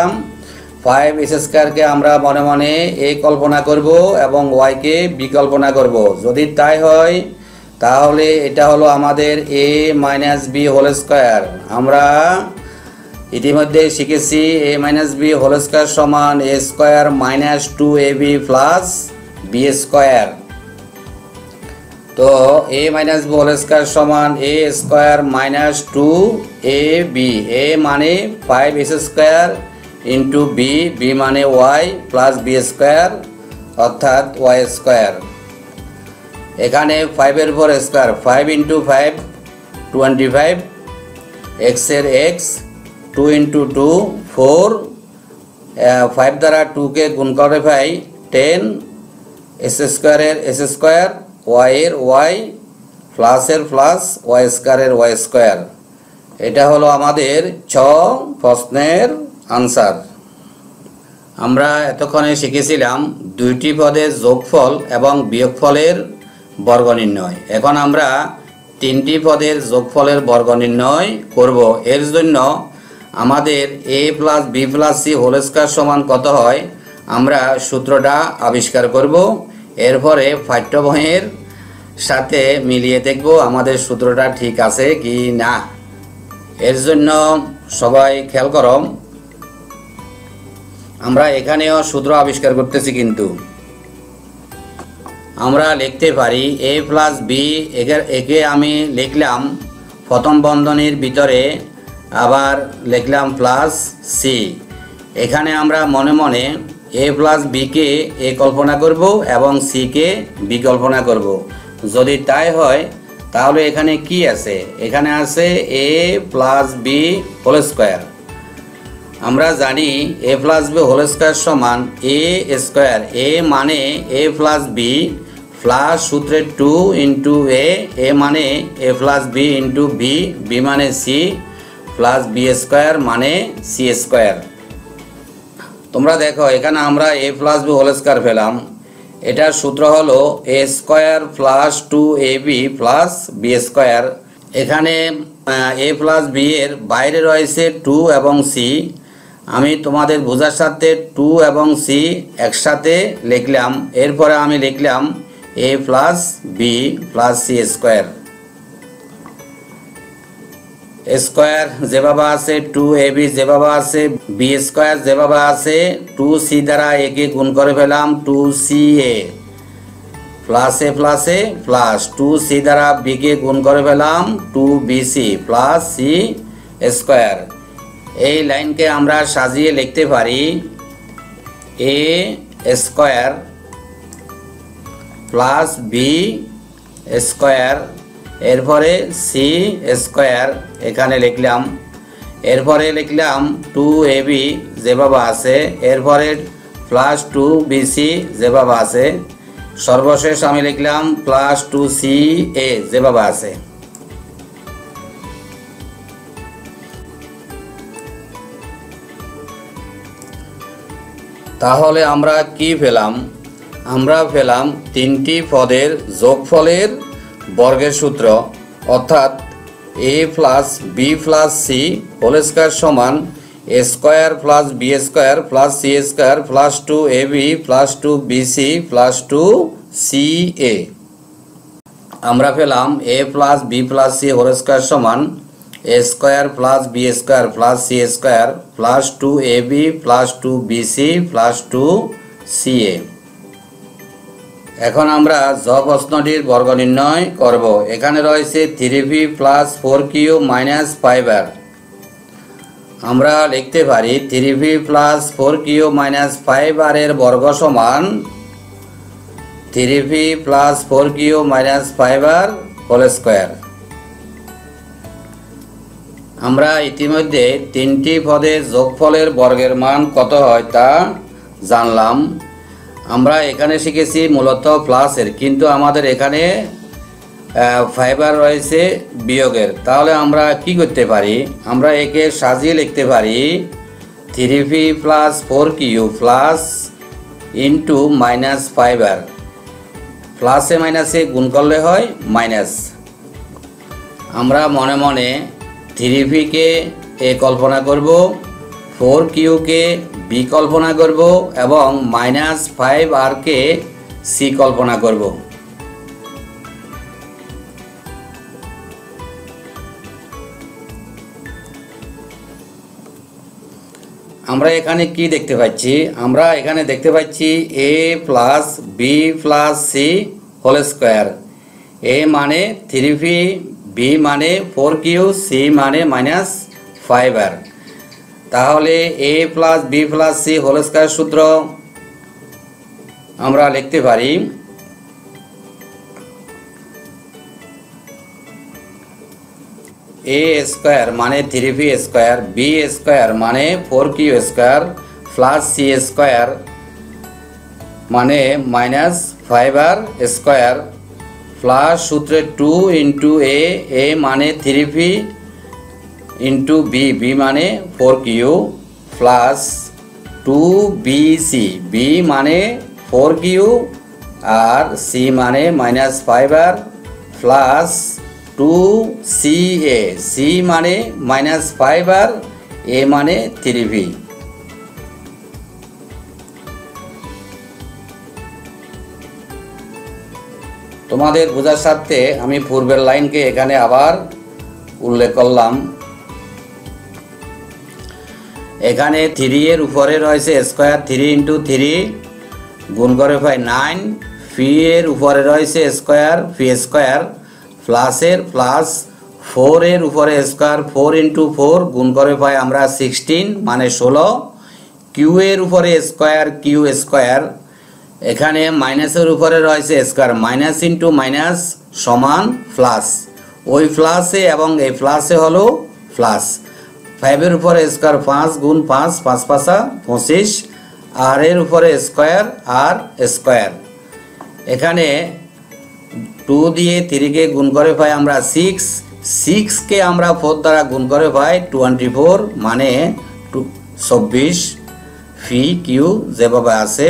5 এস স্কোয়ারকে আমরা মনে মনে এ কল্পনা করব এবং ওয়াইকে বি কল্পনা করব। যদি তাই হয় তাহলে এটা হলো আমাদের A minus B whole square. আমরা ইতিমধ্যে শিখেছি A minus B whole square সমান A square minus 2ab plus B square. তো A minus B whole square সমান A square minus 2ab, A মানে 5 S square into B, B মানে Y plus B square অর্থাৎ Y square. এখানে 5 এর উপর square, 5 into 5 25, X এর X 2 into 2 4, 5 দ্বারা 2কে গুণ করে পাই 10, এস স্কোয়ারের এস স্কোয়ার, ওয়াই এর ওয়াই প্লাসের প্লাস ওয়াই স্কোয়ারের ওয়াই স্কোয়ার। এটা হলো আমাদের 6 প্রশ্নের আনসার। আমরা এতক্ষণে শিখেছিলাম দুইটি পদের যোগফল এবং বিয়োগফলের বর্গ নির্ণয়। এখন আমরা 3টি পদের যোগফলের বর্গ নির্ণয় করব। এর জন্য আমাদের A plus B plus C whole square সমান কত হয় আমরা সূত্রটা আবিষ্কার করব। এরপরে পাঠ্য বইয়ের সাথে মিলিয়ে দেখব আমাদের সূত্রটা ঠিক আছে কি না। এর জন্য সবাই খেয়াল করো, আমরা এখানেও সূত্র আবিষ্কার করতেছি। কিন্তু আমরা লিখতে পারি এ প্লাস বি, একে আমি লিখলাম প্রথম বন্ধনীর ভিতরে, আবার লিখলাম প্লাস সি। এখানে আমরা মনে মনে এ প্লাস বিকে এ কল্পনা করব এবং সিকে বি কল্পনা করব। যদি তাই হয় তাহলে এখানে কি আছে, এখানে আছে এ প্লাস বি হোল স্কোয়ার। আমরা জানি এ প্লাস বি হোল স্কোয়ার সমান এ স্কোয়ার, এ মানে এ প্লাস বি প্লাস সূত্রে 2 ইন্টু এ মানে A plus B into B, B মানে সি প্লাস বি স্কোয়ার মানে সি স্কোয়ার। তোমরা দেখো এখানে আমরা A plus B whole square পেলাম। এটার সূত্র হলো A square plus 2ab plus B square. এখানে এ প্লাস বি এর বাইরে রয়েছে 2 এবং সি। আমি তোমাদের বোঝার সাথে 2 এবং সি একসাথে লিখলাম। এরপরে আমি লিখলাম A plus B plus C square. Square যেভাবে আছে 2ab যেভাবে আছে, বি স্কোয়ার যেভাবে আছে, 2c দ্বারা একে গুণ করে ফেলাম 2ca। প্লাস এ প্লাস 2c দ্বারা b কে গুণ করে পেলাম 2bc প্লাস c স্কয়ার। এই লাইনকে আমরা সাজিয়ে লিখতে পারি a square plus b square, এরপরে c স্কয়ার এখানে লিখলাম, এরপরে লিখলাম 2ab যেভাবে আছে, এরপরে প্লাস 2bc যেভাবে আছে, সর্বশেষ আমি লিখলাম প্লাস 2ca যেভাবে আছে। তাহলে আমরা কি পেলাম? আমরা পেলাম তিনটি পদের যোগফলের বর্গের সূত্র, অর্থাৎ a plus b plus c whole square সমান a square plus b square plus c square plus 2ab plus 2bc plus 2ca। আমরা পেলাম a plus b plus c whole square সমান a square plus b square plus c square plus 2ab plus 2bc plus 2ca। এখন আমরা জ প্রশ্নটির বর্গ নির্ণয় করব। এখানে রয়েছে 3v plus 4q minus 5r। আমরা লিখতে পারি 3v plus 4q minus 5r এর বর্গ সমান 3v plus 4q minus 5r whole square. আমরা ইতিমধ্যে তিনটি পদের যোগফলের বর্গের মান কত হয় তা জানলাম। আমরা এখানে শিখেছি মূলত প্লাসের, কিন্তু আমাদের এখানে 5r রয়েছে বিয়োগের। তাহলে আমরা কি করতে পারি? আমরা একে সাজিয়ে লিখতে পারি 3v plus 4q plus into minus 5r, প্লাসে মাইনাসে গুণ করলে হয় মাইনাস। আমরা মনে মনে 3v কে এ কল্পনা করব, 4q কে b কল্পনা করব এবং মাইনাস 5r কে c কল্পনা করব। আমরা এখানে কি দেখতে পাচ্ছি? আমরা এখানে দেখতে পাচ্ছি a plus b plus c whole square. a মানে 3v, b মানে 4q, c মানে মাইনাস 5r। তাহলে a plus b plus c whole square সূত্র আমরা লিখতে পারি a স্কয়ার মানে 3v স্কয়ার, b স্কয়ার মানে 4q square plus c square মানে মাইনাস 5r স্কয়ার প্লাস সূত্রে 2 ইন্টু a মানে 3v ইন্টু b, b মানে 4q প্লাস 2bc, b মানে 4q আর c মানে minus 5r plus 2ca, c মানে minus 5r, a মানে 3v। তোমাদের বোঝার স্বার্থে আমি পূর্বের লাইনকে এখানে আবার উল্লেখ করলাম। এখানে 3 এর উপরে রয়েছে স্কয়ার, 3 ইন্টু 3 গুণ করে পাই 9, ফি এর উপরে রয়েছে স্কয়ার, ফি স্কয়ার প্লাসের প্লাস 4 এর উপরে স্কয়ার, 4 ইন্টু 4 গুণ করে পাই আমরা 16 মানে 16, কিউ এর উপরে স্কয়ার, কিউ স্কয়ার, এখানে মাইনাসের উপরে রয়েছে স্কয়ার, মাইনাস ইন্টু মাইনাস সমান প্লাস, ওই প্লাসে এবং এই প্লাসে হলো প্লাস। 5 এর উপরে স্কয়ার 5 গুণ 5, 5 5 25, আর এর উপরে স্কয়ার আর স্কয়ার। এখানে 2 দিয়ে 3 কে গুণ করে পাই আমরা 6, 6 কে আমরা 4 দ্বারা গুণ করে পাই 24 মানে 24, ফি কিউ যেভাবে আছে।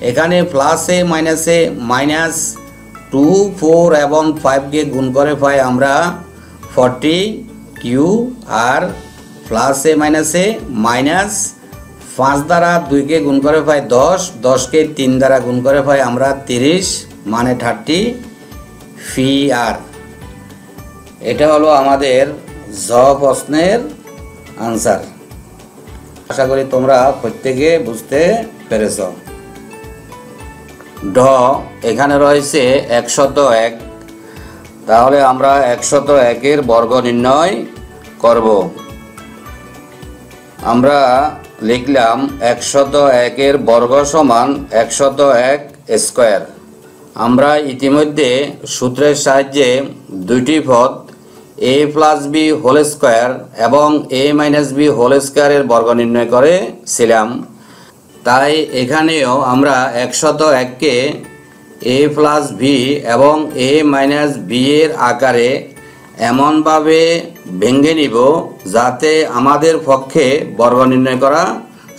এখানে প্লাসে মাইনাসে মাইনাস 2, 4 এবং 5 কে গুণ করে পাই আমরা 40 কিউ, আর প্লাসে মাইনাসে মাইনাস 5 দ্বারা 2 কে গুণ করে পাই 10, 10 কে 3 দ্বারা গুণ করে পাই আমরা 30 মানে 30 ফি আর। এটা হলো আমাদের জ প্রশ্নের আনসার। আশা করি তোমরা প্রত্যেকে বুঝতে পেরেছ। ঢ এখানে রয়েছে 101, তাহলে আমরা 101-এর বর্গ নির্ণয় করব। আমরা লিখলাম 101-এর বর্গ সমান 101 স্কয়ার। আমরা ইতিমধ্যে সূত্রের সাহায্যে দুইটি পদ a প্লাস বি হোল স্কয়ার এবং a মাইনাস বি হোল স্কয়ারের বর্গ নির্ণয় করেছিলাম। তাই এখানেও আমরা 101-কে a প্লাস বি এবং a মাইনাস বি এর আকারে এমনভাবে ভেঙে নিব যাতে আমাদের পক্ষে বর্গ নির্ণয় করা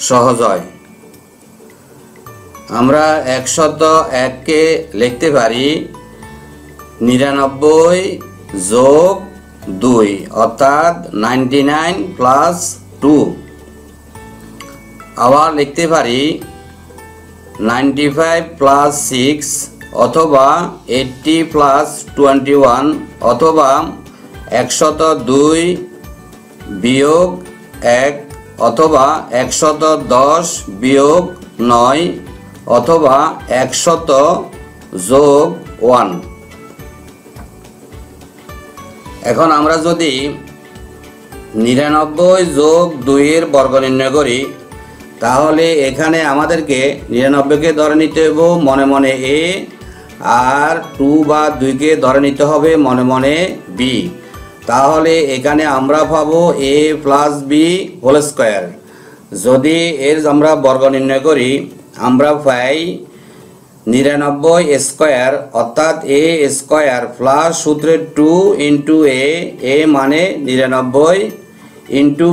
সহজ হয়। আমরা 101-কে লিখতে পারি 99 যোগ 2 অর্থাৎ 99 প্লাস 2। আবার লিখতে পারি 95 প্লাস 6 অথবা 80 প্লাস 21 অথবা 102 বিয়োগ 1 অথবা 110 বিয়োগ 9 অথবা 100 যোগ 1। এখন আমরা যদি 99 যোগ 2 এর বর্গ নির্ণয় করি তাহলে এখানে আমাদেরকে 99-কে ধরে নিতে হবে মনে মনে a আর 2 বা 2-কে ধরে নিতে হবে মনে মনে b। তাহলে এখানে আমরা পাবো a plus B whole square. যদি এর আমরা বর্গ নির্ণয় করি আমরা পাই 99 স্কয়ার অর্থাৎ a স্কয়ার প্লাস সূত্রে 2 ইন্টু a মানে 99 ইন্টু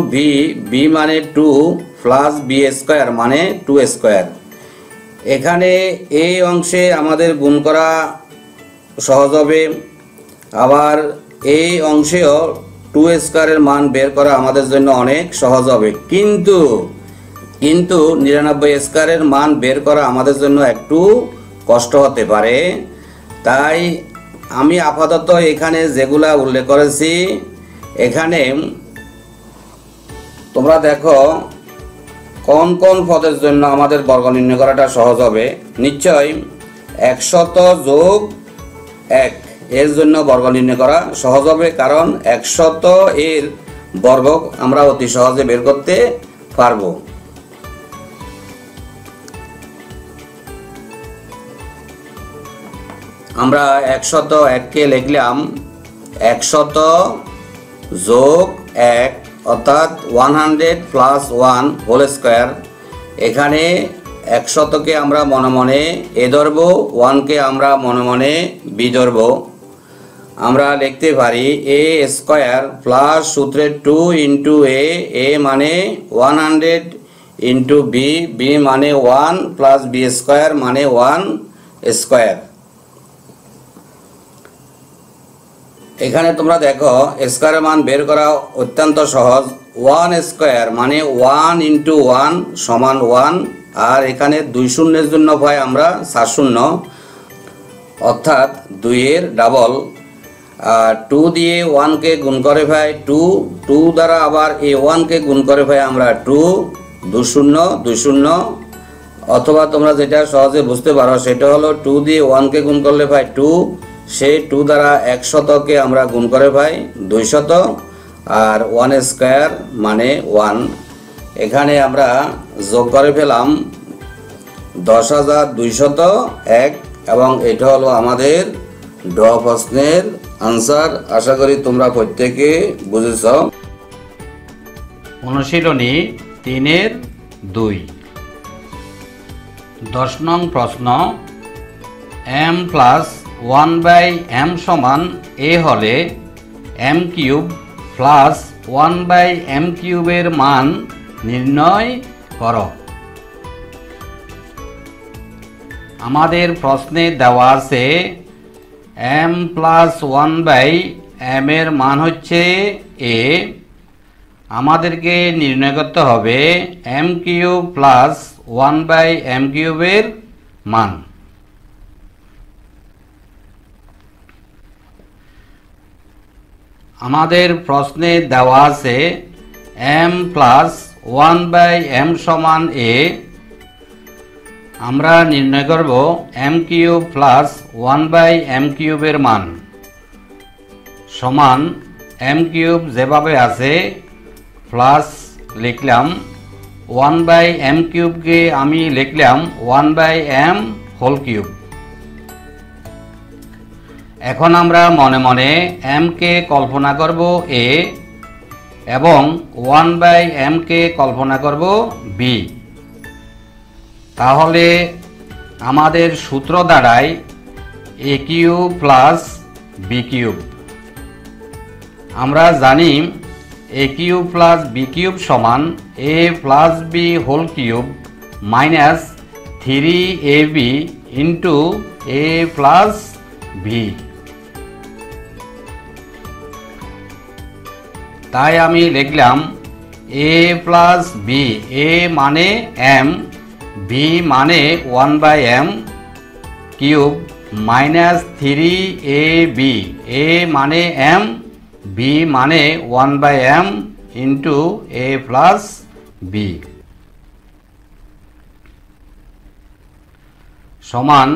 b মানে 2 প্লাস বি স্কয়ার মানে 2 স্কয়ার। এখানে এই অংশে আমাদের গুণ করা সহজ হবে, আবার এই অংশেও 2 স্কয়ারের মান বের করা আমাদের জন্য অনেক সহজ হবে। কিন্তু 99 স্কয়ারের মান বের করা আমাদের জন্য একটু কষ্ট হতে পারে। তাই আমি আপাতত এখানে যেগুলা উল্লেখ করেছি এখানে তোমরা দেখো কোন কোন পদের জন্য আমাদের বর্গ নির্ণয় করাটা সহজ হবে। নিশ্চয় 100 যোগ 1 এর জন্য বর্গ নির্ণয় করা সহজ হবে, কারণ 100 এর বর্গ আমরা অতি সহজে বের করতে পারবো। আমরা 101-কে লিখলাম 100 যোগ 1 অর্থাৎ 100 প্লাস 1 হোল স্কয়ার। এখানে 100-কে আমরা মনে মনে a ধরবো, 1-কে আমরা মনে মনে b ধরবো। আমরা লিখতে পারি a স্কয়ার প্লাস সূত্রে 2 ইন্টু a মানে 100 ইন্টু b মানে 1 প্লাস b স্কয়ার মানে 1 স্কয়ার। এখানে তোমরা দেখো স্কয়ারের মান বের করা অত্যন্ত সহজ। 1 স্কয়ার মানে 1 ইন্টু 1 সমান 1, আর এখানে 2 শূন্যের জন্য পাই আমরা 4 শূন্য অর্থাৎ 2 এর ডাবল। আর 2 দিয়ে 1-কে গুণ করে পাই 2 দ্বারা আবার এই 1-কে গুণ করে পাই আমরা 2 2 শূন্য, অথবা তোমরা যেটা সহজে বুঝতে পারো সেটা হলো 2 দিয়ে 1-কে গুণ করলে পাই 2, সেই 2 দ্বারা 100-কে আমরা গুণ করে পাই 200, আর 1 স্কয়ার মানে 1। এখানে আমরা যোগ করে পেলাম 10,201 এবং এটা হলো আমাদের ড প্রশ্নের আনসার। আশা করি তোমরা প্রত্যেকে বুঝেছ। অনুশীলনী 3-2 10 নং প্রশ্ন, m প্লাস 1/m সমান a হলে m কিউব প্লাস 1/m কিউবের মান নির্ণয় করো। আমাদের প্রশ্নে দেওয়া আছে m প্লাস 1/m এর মান হচ্ছে a, আমাদেরকে নির্ণয় করতে হবে m কিউব প্লাস 1/m কিউবের মান। আমাদের প্রশ্নে দেওয়া আছে m প্লাস 1/m সমান a, আমরা নির্ণয় করব m কিউব প্লাস 1/m কিউবের মান সমান m কিউব যেভাবে আছে প্লাস লিখলাম 1/m কিউবকে আমি লিখলাম 1/m হোল কিউব। এখন আমরা মনে মনে m কে কল্পনা করব a এবং 1/m কে কল্পনা করব b। তাহলে আমাদের সূত্র দাঁড়ায় a cube plus b cube. আমরা জানি a cube plus b cube সমান a plus b whole cube minus 3ab into a plus b। তাই আমি লিখলাম a প্লাস b, a মানে m, b মানে 1/m cube minus 3ab, a মানে m, b মানে 1/m into a plus b সমান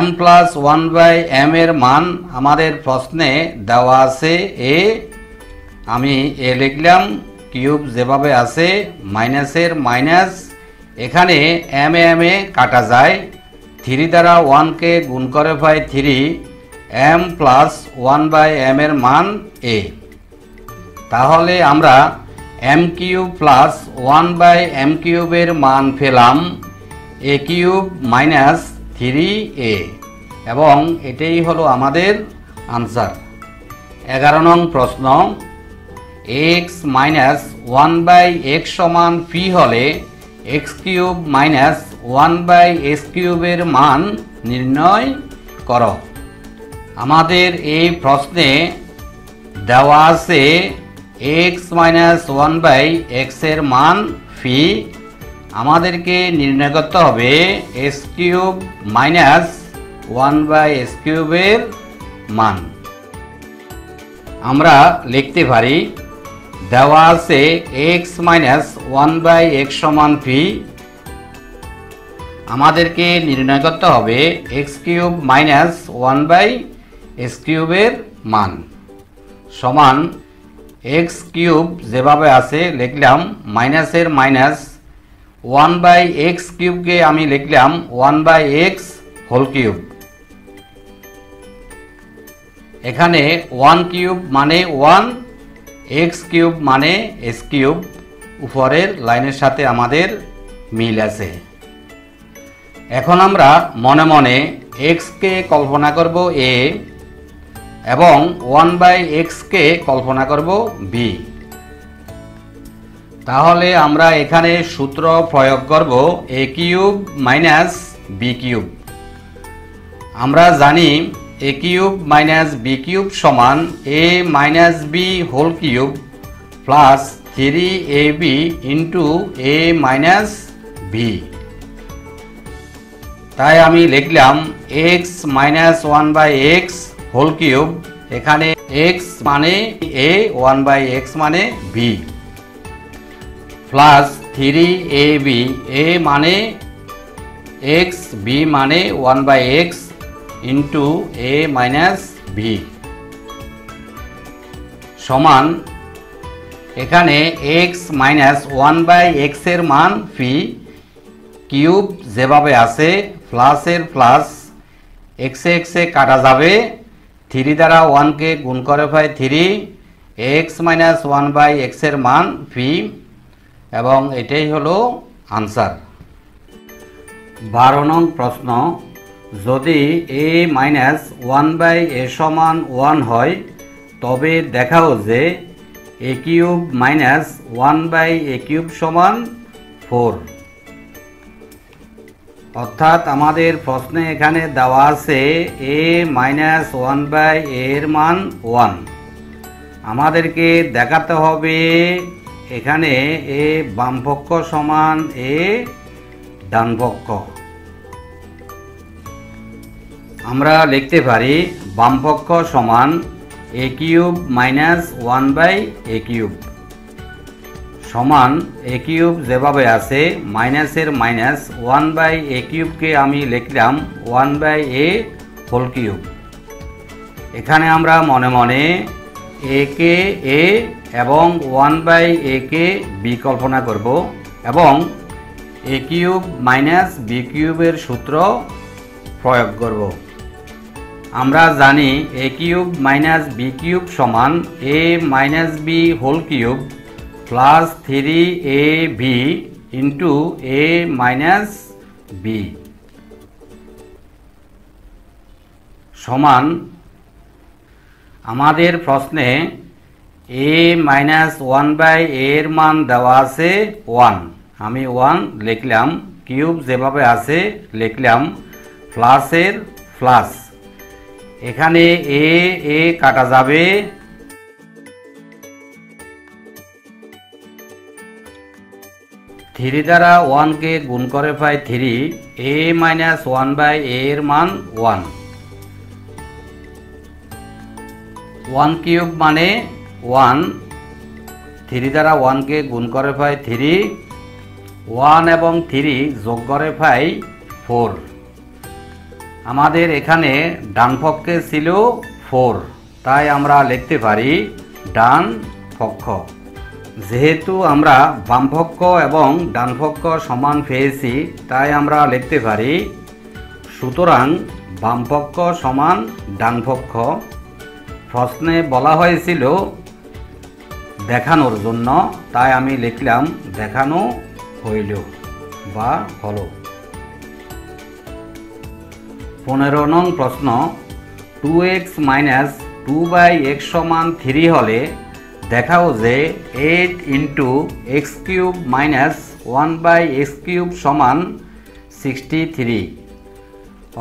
m plus 1/m এর মান আমাদের প্রশ্নে দেওয়া আছে a, আমি a লিখলাম, কিউব যেভাবে আছে মাইনাসের মাইনাস, এখানে m এ কাটা যায়, 3 দ্বারা 1 কে গুণ করে পাই 3, m প্লাস 1/m এর মান a। তাহলে আমরা m কিউব প্লাস 1/m কিউবের মান পেলাম a কিউব মাইনাস 3a এবং এটাই হলো আমাদের আনসার। 11 নং প্রশ্ন, x মাইনাস 1/x সমান p হলে x কিউব মাইনাস 1/x কিউবের মান নির্ণয় করো। আমাদের এই প্রশ্নে দেওয়া আছে x মাইনাস 1/x এর মান p, আমাদেরকে নির্ণয় করতে হবে x কিউব মাইনাস 1/x কিউবের মান। আমরা লিখতে পারি দেওয়া আছে x মাইনাস 1/x সমান p, আমাদেরকে নির্ণয় করতে হবে x কিউব মাইনাস 1/x কিউবের মান সমান x কিউব যেভাবে আছে লিখলাম মাইনাসের মাইনাস, 1/x কিউবকে আমি লিখলাম 1/x হোল কিউব। এখানে 1 কিউব মানে 1, x কিউব মানে s কিউব, উপরের লাইনের সাথে আমাদের মিল আছে। এখন আমরা মনে মনে x কে কল্পনা করব a এবং 1/x কে কল্পনা করব b। তাহলে আমরা এখানে সূত্র প্রয়োগ করব a cube minus b cube. আমরা জানি a cube minus b cube সমান a minus b whole cube plus 3ab into a minus b। তাই আমি লিখলাম x minus 1/x whole cube, এখানে x মানে a, 1/x মানে b, প্লাস 3ab, a মানে x, b মানে 1/x into a minus b সমান এখানে x মাইনাস 1/x এর মান p, কিউব যেভাবে আছে প্লাসের প্লাস, x এ কাটা যাবে, 3 দ্বারা 1 কে গুণ করে পাই 3, x মাইনাস 1/x এর মান p এবং এটাই হলো আনসার। 12 নং প্রশ্ন, যদি a মাইনাস 1/a সমান 1 হয় তবে দেখাও যে a cube minus 1/a cube সমান 4। অর্থাৎ আমাদের প্রশ্নে এখানে দেওয়া আছে a মাইনাস 1/a এর মান 1, আমাদেরকে দেখাতে হবে এখানে a বামপক্ষ সমান a ডানপক্ষ। আমরা লিখতে পারি বামপক্ষ সমান a cube minus 1/a cube সমান এ কিউব যেভাবে আছে মাইনাসের মাইনাস 1/a কিউবকে আমি লিখলাম 1/a হোল কিউব। এখানে আমরা মনে মনে a কে a এবং 1/a কে b কল্পনা করব এবং a কিউব মাইনাস b কিউবের সূত্র প্রয়োগ করব। আমরা জানি a cube minus b cube সমান a minus b whole cube plus 3ab into a minus b সমান আমাদের প্রশ্নে a মাইনাস 1/a এর মান দেওয়া আছে 1, আমি 1 লিখলাম, কিউব যেভাবে আছে লিখলাম, প্লাসের প্লাস, এখানে a কাটা যাবে, 3 দ্বারা 1 কে গুণ করে পাই 3, a মাইনাস 1/a এর মান 1, 1 কিউব মানে 1, 3 দ্বারা 1 কে গুণ করে পাই 3, 1 এবং 3 যোগ করে পাই 4। আমাদের এখানে ডান পক্ষে ছিল 4, তাই আমরা লিখতে পারি ডান পক্ষ। যেহেতু আমরা বাম পক্ষ এবং ডান পক্ষ সমান পেয়েছি তাই আমরা লিখতে পারি সুতরাং বাম পক্ষ সমান ডান পক্ষ। প্রশ্নে বলা হয়েছিল দেখানোর জন্য, তাই আমি লিখলাম দেখানো হইল বা হলো। 15 নং প্রশ্ন, 2x মাইনাস 2/x সমান 3 হলে দেখাও যে 8 into x cube minus 1/x cube সমান 63।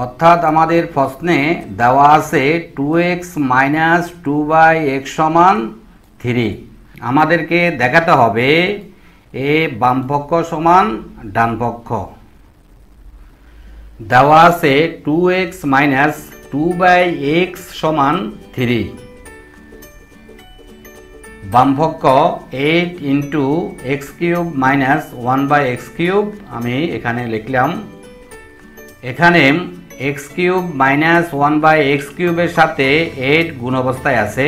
অর্থাৎ আমাদের প্রশ্নে দেওয়া আছে 2x মাইনাস 2/x সমান 3। আমাদেরকে দেখাতে হবে এ বাম পক্ষ সমান ডান পক্ষ। দেওয়া আছে 2x মাইনাস 2/x সমান 3, বাম পক্ষ 8 into x cube minus 1/x cube আমি এখানে লিখলাম। এখানে এক্স কিউব মাইনাস 1/x কিউবের সাথে 8 গুণ অবস্থায় আছে।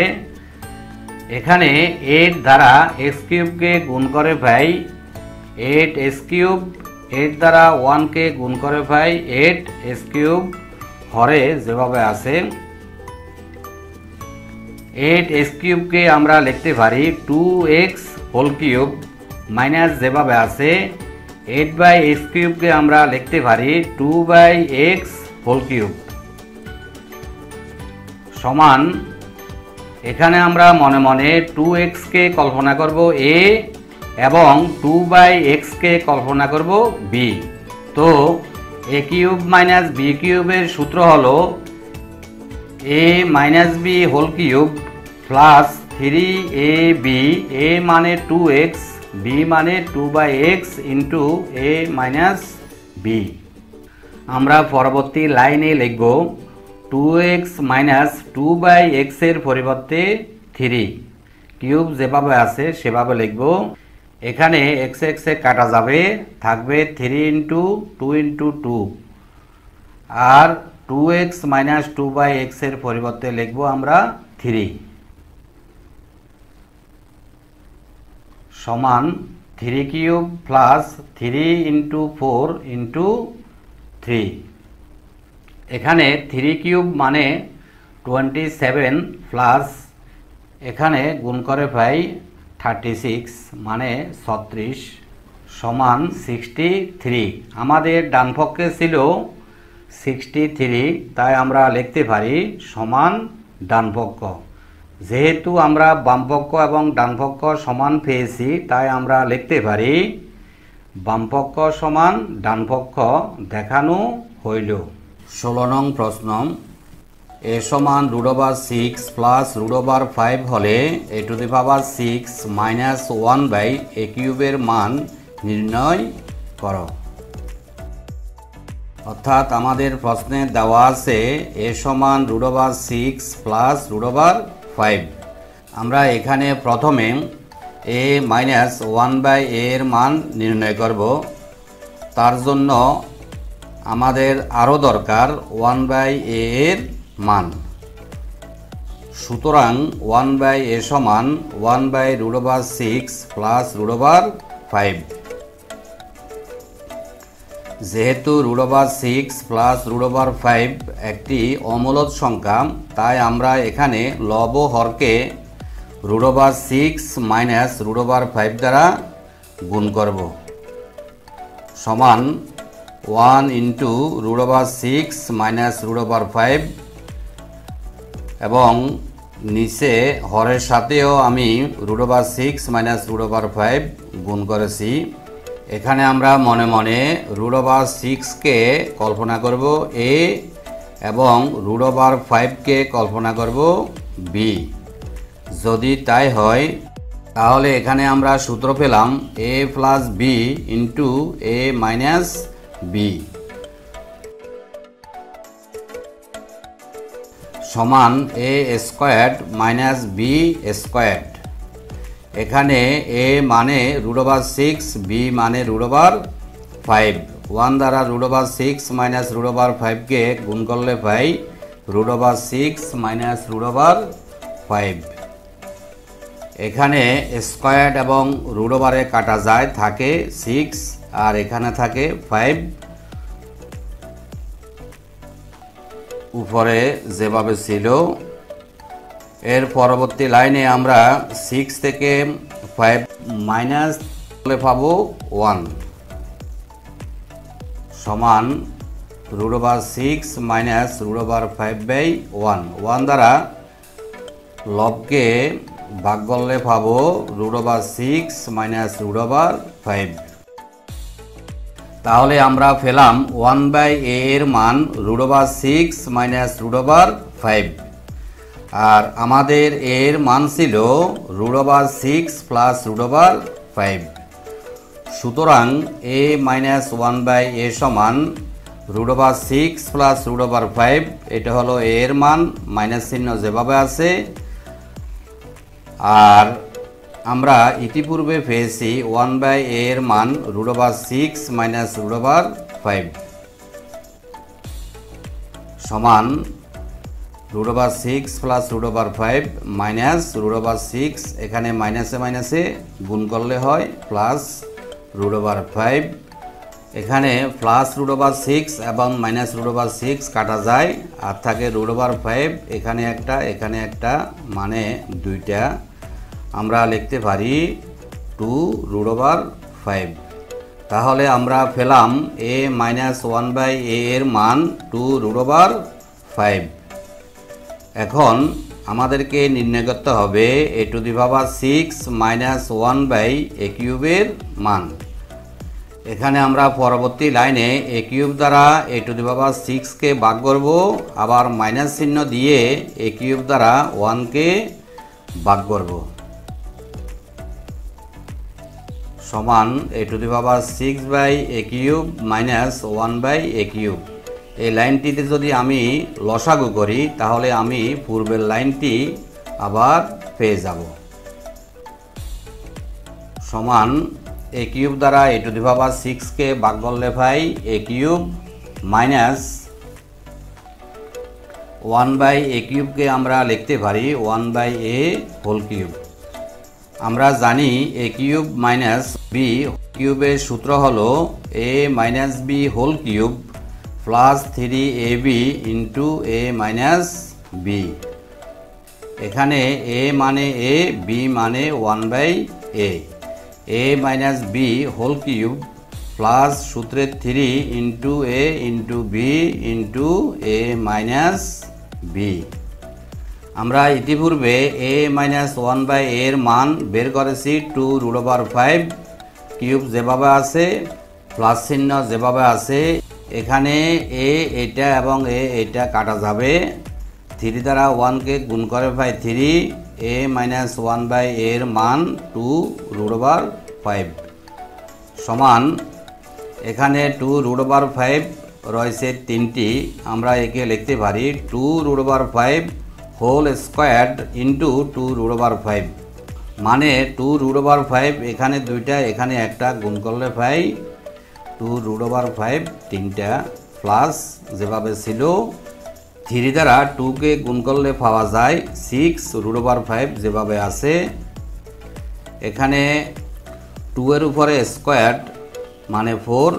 এখানে 8 দ্বারা এক্স কিউবকে গুণ করে পাই 8s কিউব, 8 দ্বারা 1 কে গুণ করে পাই 8s কিউব, হরে যেভাবে আছে 8s কিউবকে আমরা লিখতে পারি 2x হোল কিউব, মাইনাস যেভাবে আছে 8/x কিউবকে আমরা লিখতে পারি 2/x হোল কিউব সমান, এখানে আমরা মনে মনে 2x কে কল্পনা করব a এবং 2/x কে কল্পনা করব b। তো a কিউব মাইনাস b কিউবের সূত্র হলো a minus b whole cube plus 3ab, a মানে 2x, b মানে 2/x into a minus b। আমরা পরবর্তী লাইনে লিখব 2x মাইনাস 2/x এর পরিবর্তে 3, কিউব যেভাবে আছে সেভাবে লিখব। এখানে x এ কাটা যাবে, থাকবে 3 ইন্টু 2 ইন্টু 2, আর 2x মাইনাস 2/x এর পরিবর্তে লিখব আমরা 3 সমান 3 কিউব প্লাস 3 ইন্টু 4 ইন্টু 3। এখানে 3 কিউব মানে 27 প্লাস এখানে গুণ করে পাই 36 মানে 36 সমান 63। আমাদের ডান পক্ষে ছিল 63, তাই আমরা লিখতে পারি সমান ডান পক্ষ। যেহেতু আমরা বাম পক্ষ এবং ডান পক্ষ সমান পেয়েছি তাই আমরা লিখতে পারি বাম পক্ষ সমান ডান পক্ষ দেখানো হইল। 16 নং প্রশ্ন, a সমান √6 প্লাস √5 হলে a⁶ মাইনাস 1/a কিউবের মান নির্ণয় করো। অর্থাৎ আমাদের প্রশ্নে দেওয়া আছে a সমান √6 প্লাস √5। আমরা এখানে প্রথমে এ মাইনাস 1/a এর মান নির্ণয় করব। তার জন্য আমাদের আরও দরকার 1/a এর মান। সুতরাং 1/a সমান 1/√6 প্লাস √5। যেহেতু √6 প্লাস √5 একটি অমূলদ সংখ্যা, তাই আমরা এখানে লব ও হরকে √6 মাইনাস √5 দ্বারা গুণ করব, সমান 1 ইন্টু √6 মাইনাস √5, এবং নিচে হরের সাথেও আমি √6 মাইনাস √5 গুণ করেছি। এখানে আমরা মনে মনে √6কে কল্পনা করব a এবং √5কে কল্পনা করব b। যদি তাই হয় তাহলে এখানে আমরা সূত্র পেলাম a plus b into a minus b সমান a squared minus b squared. এখানে a মানে √6, b মানে √5। 1 দ্বারা √6 মাইনাস √5কে গুণ করলে পাই √6 মাইনাস √5। এখানে স্কোয়ার্ড এবং √এ কাটা যায়, থাকে 6, আর এখানে থাকে 5। উপরে যেভাবে ছিল। এর পরবর্তী লাইনে আমরা 6 থেকে 5 মাইনাস করলে পাবো 1 সমান √6 মাইনাস √5/1। 1 দ্বারা লবকে ভাগ করলে পাবো √6 মাইনাস √5। তাহলে আমরা পেলাম 1/a এর মান √6 মাইনাস √5, আর আমাদের এর মান ছিল √6 প্লাস √5। সুতরাং a মাইনাস 1/a সমান √6 প্লাস √5। এটা হলো a এর মান, মাইনাস চিহ্ন যেভাবে আছে। আর আমরা ইতিপূর্বে পেয়েছি 1/a এর মান √6 মাইনাস √5 সমান √6 প্লাস √5 মাইনাস √6। এখানে মাইনাসে মাইনাসে গুণ করলে হয় প্লাস √5। এখানে প্লাস √6 এবং মাইনাস √6 কাটা যায়, আর থাকে √5। এখানে একটা, মানে দুইটা। আমরা লিখতে পারি 2√5। তাহলে আমরা পেলাম a মাইনাস 1/a এর মান 2√5। এখন আমাদেরকে নির্ণয় করতে হবে a⁶ মাইনাস 1/a³ মান। এখানে আমরা পরবর্তী লাইনে a³ দ্বারা a⁶কে ভাগ করব, আবার মাইনাস চিহ্ন দিয়ে a³ দ্বারা 1কে ভাগ করব, সমান a⁶/a³ মাইনাস 1/a³। এই লাইনটিতে যদি আমি লসাগু করি তাহলে আমি পূর্বের লাইনটি আবার পেয়ে যাব, সমান a³ দ্বারা a⁶কে ভাগ করলে পাই a³ মাইনাস 1/a³ আমরা লিখতে পারি 1/a³। আমরা জানি a³ মাইনাস b³ এর সূত্র হলো a minus b³ plus 3ab into a minus b। এখানে a মানে a, b মানে 1/a। a minus b³ plus সূত্রের 3 into a into b into a minus b। আমরা ইতিপূর্বে a মাইনাস 1/a এর মান বের করেছি 2√5 যেভাবে আছে, প্লাস চিহ্ন যেভাবে আছে। এখানে a এটা এবং a এটা কাটা যাবে, 3 দ্বারা 1কে গুণ করে পাই 3। a মাইনাস 1/a এর মান 2√5 সমান, এখানে 2√5 রয়েছে 3টি। আমরা একে লিখতে পারি 2√5 হোল স্কোয়ার্ড ইন্টু 2√5 মানে 2√5 এখানে দুইটা এখানে একটা গুণ করলে পাই 2√5 তিনটা প্লাস যেভাবে ছিল 3 দ্বারা 2 কে গুণ করলে পাওয়া যায় 6√5 যেভাবে আছে। এখানে 2 এর উপরে স্কোয়ার মানে 4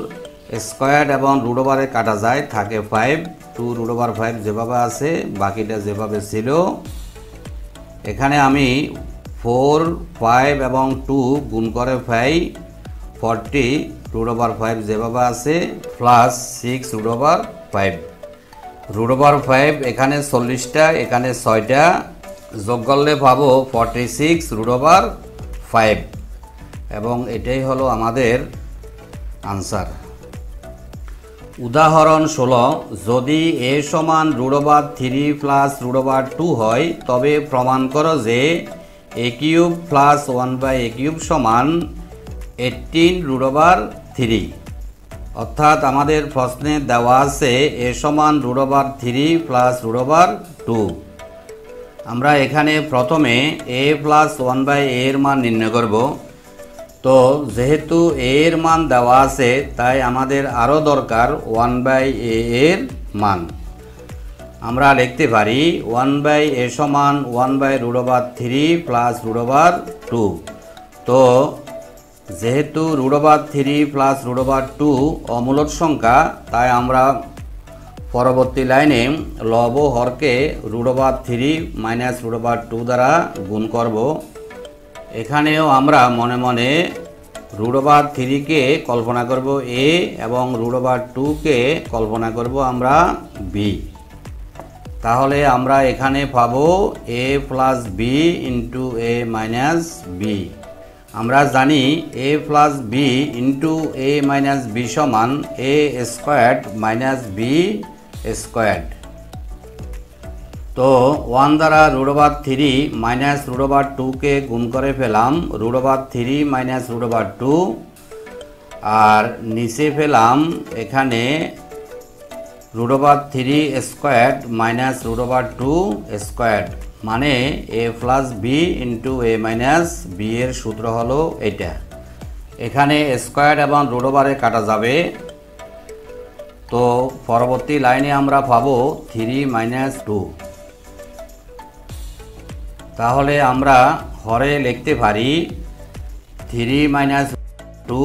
স্কোয়ার এবং √এ কাটা যায় থাকে 5 2√5 যেভাবে আছে বাকিটা যেভাবে ছিল। এখানে আমি 4 5 এবং 2 গুণ করে পাই 40√5 যেভাবে আছে প্লাস 6√5 √5 এখানে 40টা এখানে 6টা যোগ করলে পাবো 46√5 এবং এটাই হলো আমাদের আনসার। উদাহরণ 16 যদি a সমান √3 প্লাস √2 হয় তবে প্রমাণ করো যে a³ প্লাস 1/a³ সমান 18√3। অর্থাৎ আমাদের প্রশ্নে দেওয়া আছে a সমান √3 প্লাস √2। আমরা এখানে প্রথমে a প্লাস 1/a এর মান নির্ণয় করব। তো যেহেতু a এর মান দেওয়া আছে তাই আমাদের আরও দরকার 1/a এর মান। আমরা লিখতে পারি 1/a সমান 1/√3 প্লাস √2। তো যেহেতু √3 প্লাস √2 অমূলক সংখ্যা তাই আমরা পরবর্তী লাইনে লব ও হরকে √3 মাইনাস √2 দ্বারা গুণ করব। এখানেও আমরা মনে মনে √3 কে কল্পনা করব a এবং √2 কে কল্পনা করব আমরা b। তাহলে আমরা এখানে পাবো a plus b into a minus b। আমরা জানি a plus b into a minus b সমান a squared minus b squared. তো 1 দ্বারা √3 মাইনাস √2 কে গুণ করে পেলাম √3 মাইনাস √2 আর নিচে পেলাম এখানে √3 স্কোয়ার্ড মাইনাস √2 স্কোয়ার্ড মানে a plus b into a minus b এর সূত্র হলো এটা। এখানে স্কোয়ার্ড এবং √এ কাটা যাবে। তো পরবর্তী লাইনে আমরা পাবো 3 মাইনাস 2। তাহলে আমরা হরে লিখতে পারি 3 মাইনাস 2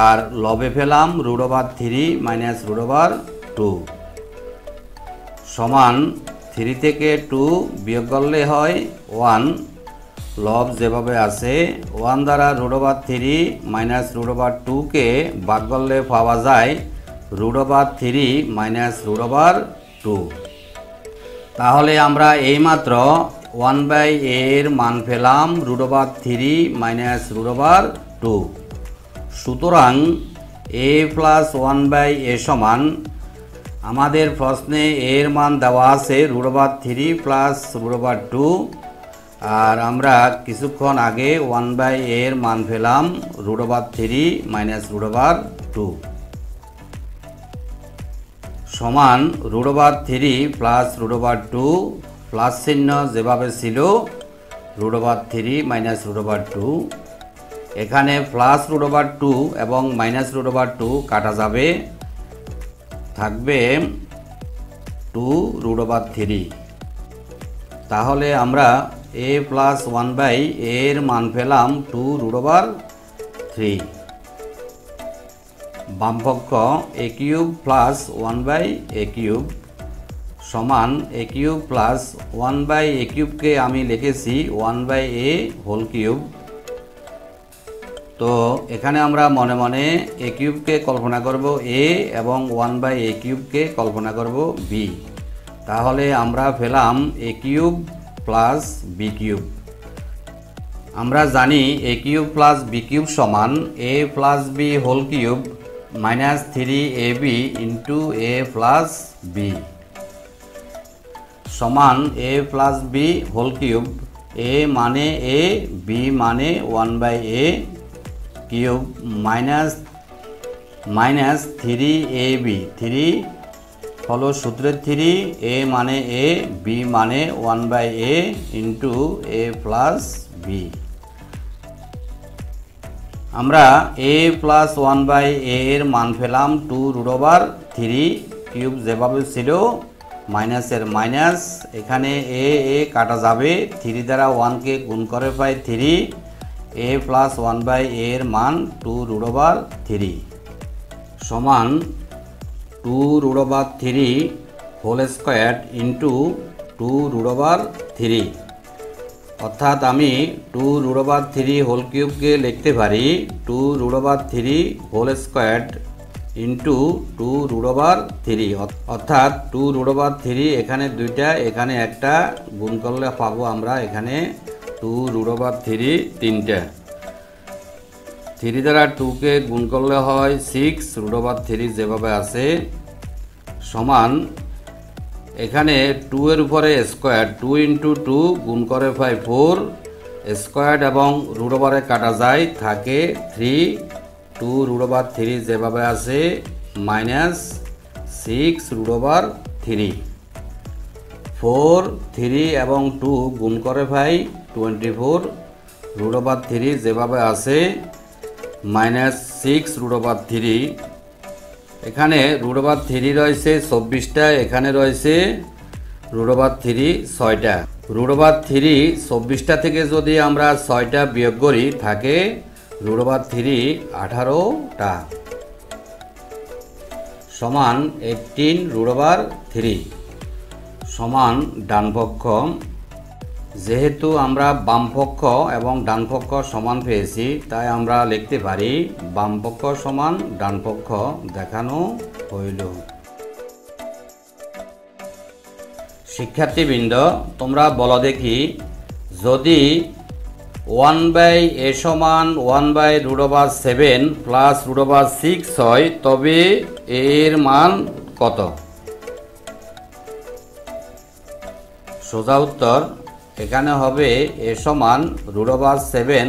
আর লবে পেলাম √3 মাইনাস √2 সমান 3 থেকে 2 বিয়োগ করলে হয় 1। লব যেভাবে আছে 1 দ্বারা √3 মাইনাস √2 কে ভাগ করলে পাওয়া যায় √3 মাইনাস √2। তাহলে আমরা এইমাত্র 1/a এর মান পেলাম √3 মাইনাস √2। সুতরাং a প্লাস 1/a সমান আমাদের প্রশ্নে এর মান দেওয়া আছে √3 প্লাস √2 আর আমরা কিছুক্ষণ আগে 1/a এর মান পেলাম √3 মাইনাস √2 সমান √3 প্লাস √2 প্লাস চিহ্ন যেভাবে ছিল √3 মাইনাস √2। এখানে প্লাস √2 এবং মাইনাস √2 কাটা যাবে থাকবে 2√3। তাহলে আমরা a প্লাস 1/a এর মান পেলাম 2√3। বামপক্ষ a³ প্লাস 1/a³ সমান a³ প্লাস 1/a³ কে আমি লিখেছি 1/a হোল কিউব। তো এখানে আমরা মনে মনে a³ কে কল্পনা করব a এবং 1/a³ কে কল্পনা করব b। তাহলে আমরা পেলাম a³ প্লাস b³। আমরা জানি a³ প্লাস b³ সমান a plus b whole cube minus 3ab into a plus b সমান a plus b whole cube. a মানে a, b মানে 1/a কিউব মাইনাস 3ab 3 হলো সূত্রের 3, a মানে a, b মানে 1/a into a plus b আমরা a plus 1/a এর মান পেলাম 2√3 কিউব যেভাবে ছিল মাইনাসের মাইনাস, এখানে a কাটা যাবে, 3 দ্বারা 1 কে গুণ করে পাই 3, a প্লাস 1/a এর মান 2√3 সমান 2√3 হোল স্কোয়ার ইন্টু 2√3, অর্থাৎ আমি 2√3 হোল কিউবকে লিখতে পারি 2√3 হোল স্কোয়ার ইন্টু 2√3, অর্থাৎ 2√3 এখানে দুইটা এখানে একটা গুণ করলে পাবো আমরা এখানে 2√3 তিনটা, 3 দ্বারা 2 কে গুণ করলে হয় 6√3 যেভাবে আছে সমান এখানে 2 এর উপরে স্কোয়ার 2 ইন্টু 2 গুণ করে পাই 4, স্কোয়ার এবং রুট ওভারে কাটা যায় থাকে 3, 2√3 যেভাবে আছে মাইনাস 6√3, 4, 3 এবং 2 গুণ করে পাই 24, √3 যেভাবে আছে মাইনাস 6√3, এখানে √3 রয়েছে 24টা, এখানে রয়েছে √3 6টা, √3 24টা থেকে যদি আমরা 6টা বিয়োগ করি থাকে √3 18টা সমান 18√3 সমান ডানপক্ষ। যেহেতু আমরা বামপক্ষ এবং ডানপক্ষ সমান পেয়েছি তাই আমরা লিখতে পারি বামপক্ষ সমান ডানপক্ষ দেখানো হইল। শিক্ষার্থীবৃন্দ, তোমরা বলো দেখি, যদি 1/a সমান 1/√7 প্লাস √6 হয় তবে এর মান কত? সোজা উত্তর এখানে হবে a সমান √7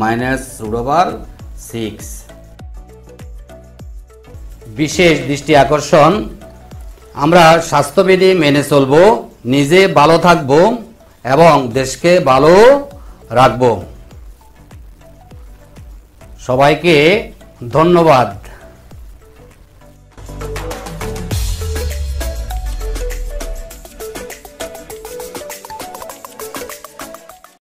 মাইনাস √6। বিশেষ দৃষ্টি আকর্ষণ, আমরা স্বাস্থ্যবিধি মেনে চলব, নিজে ভালো থাকব এবং দেশকে ভালো রাখব। সবাইকে ধন্যবাদ।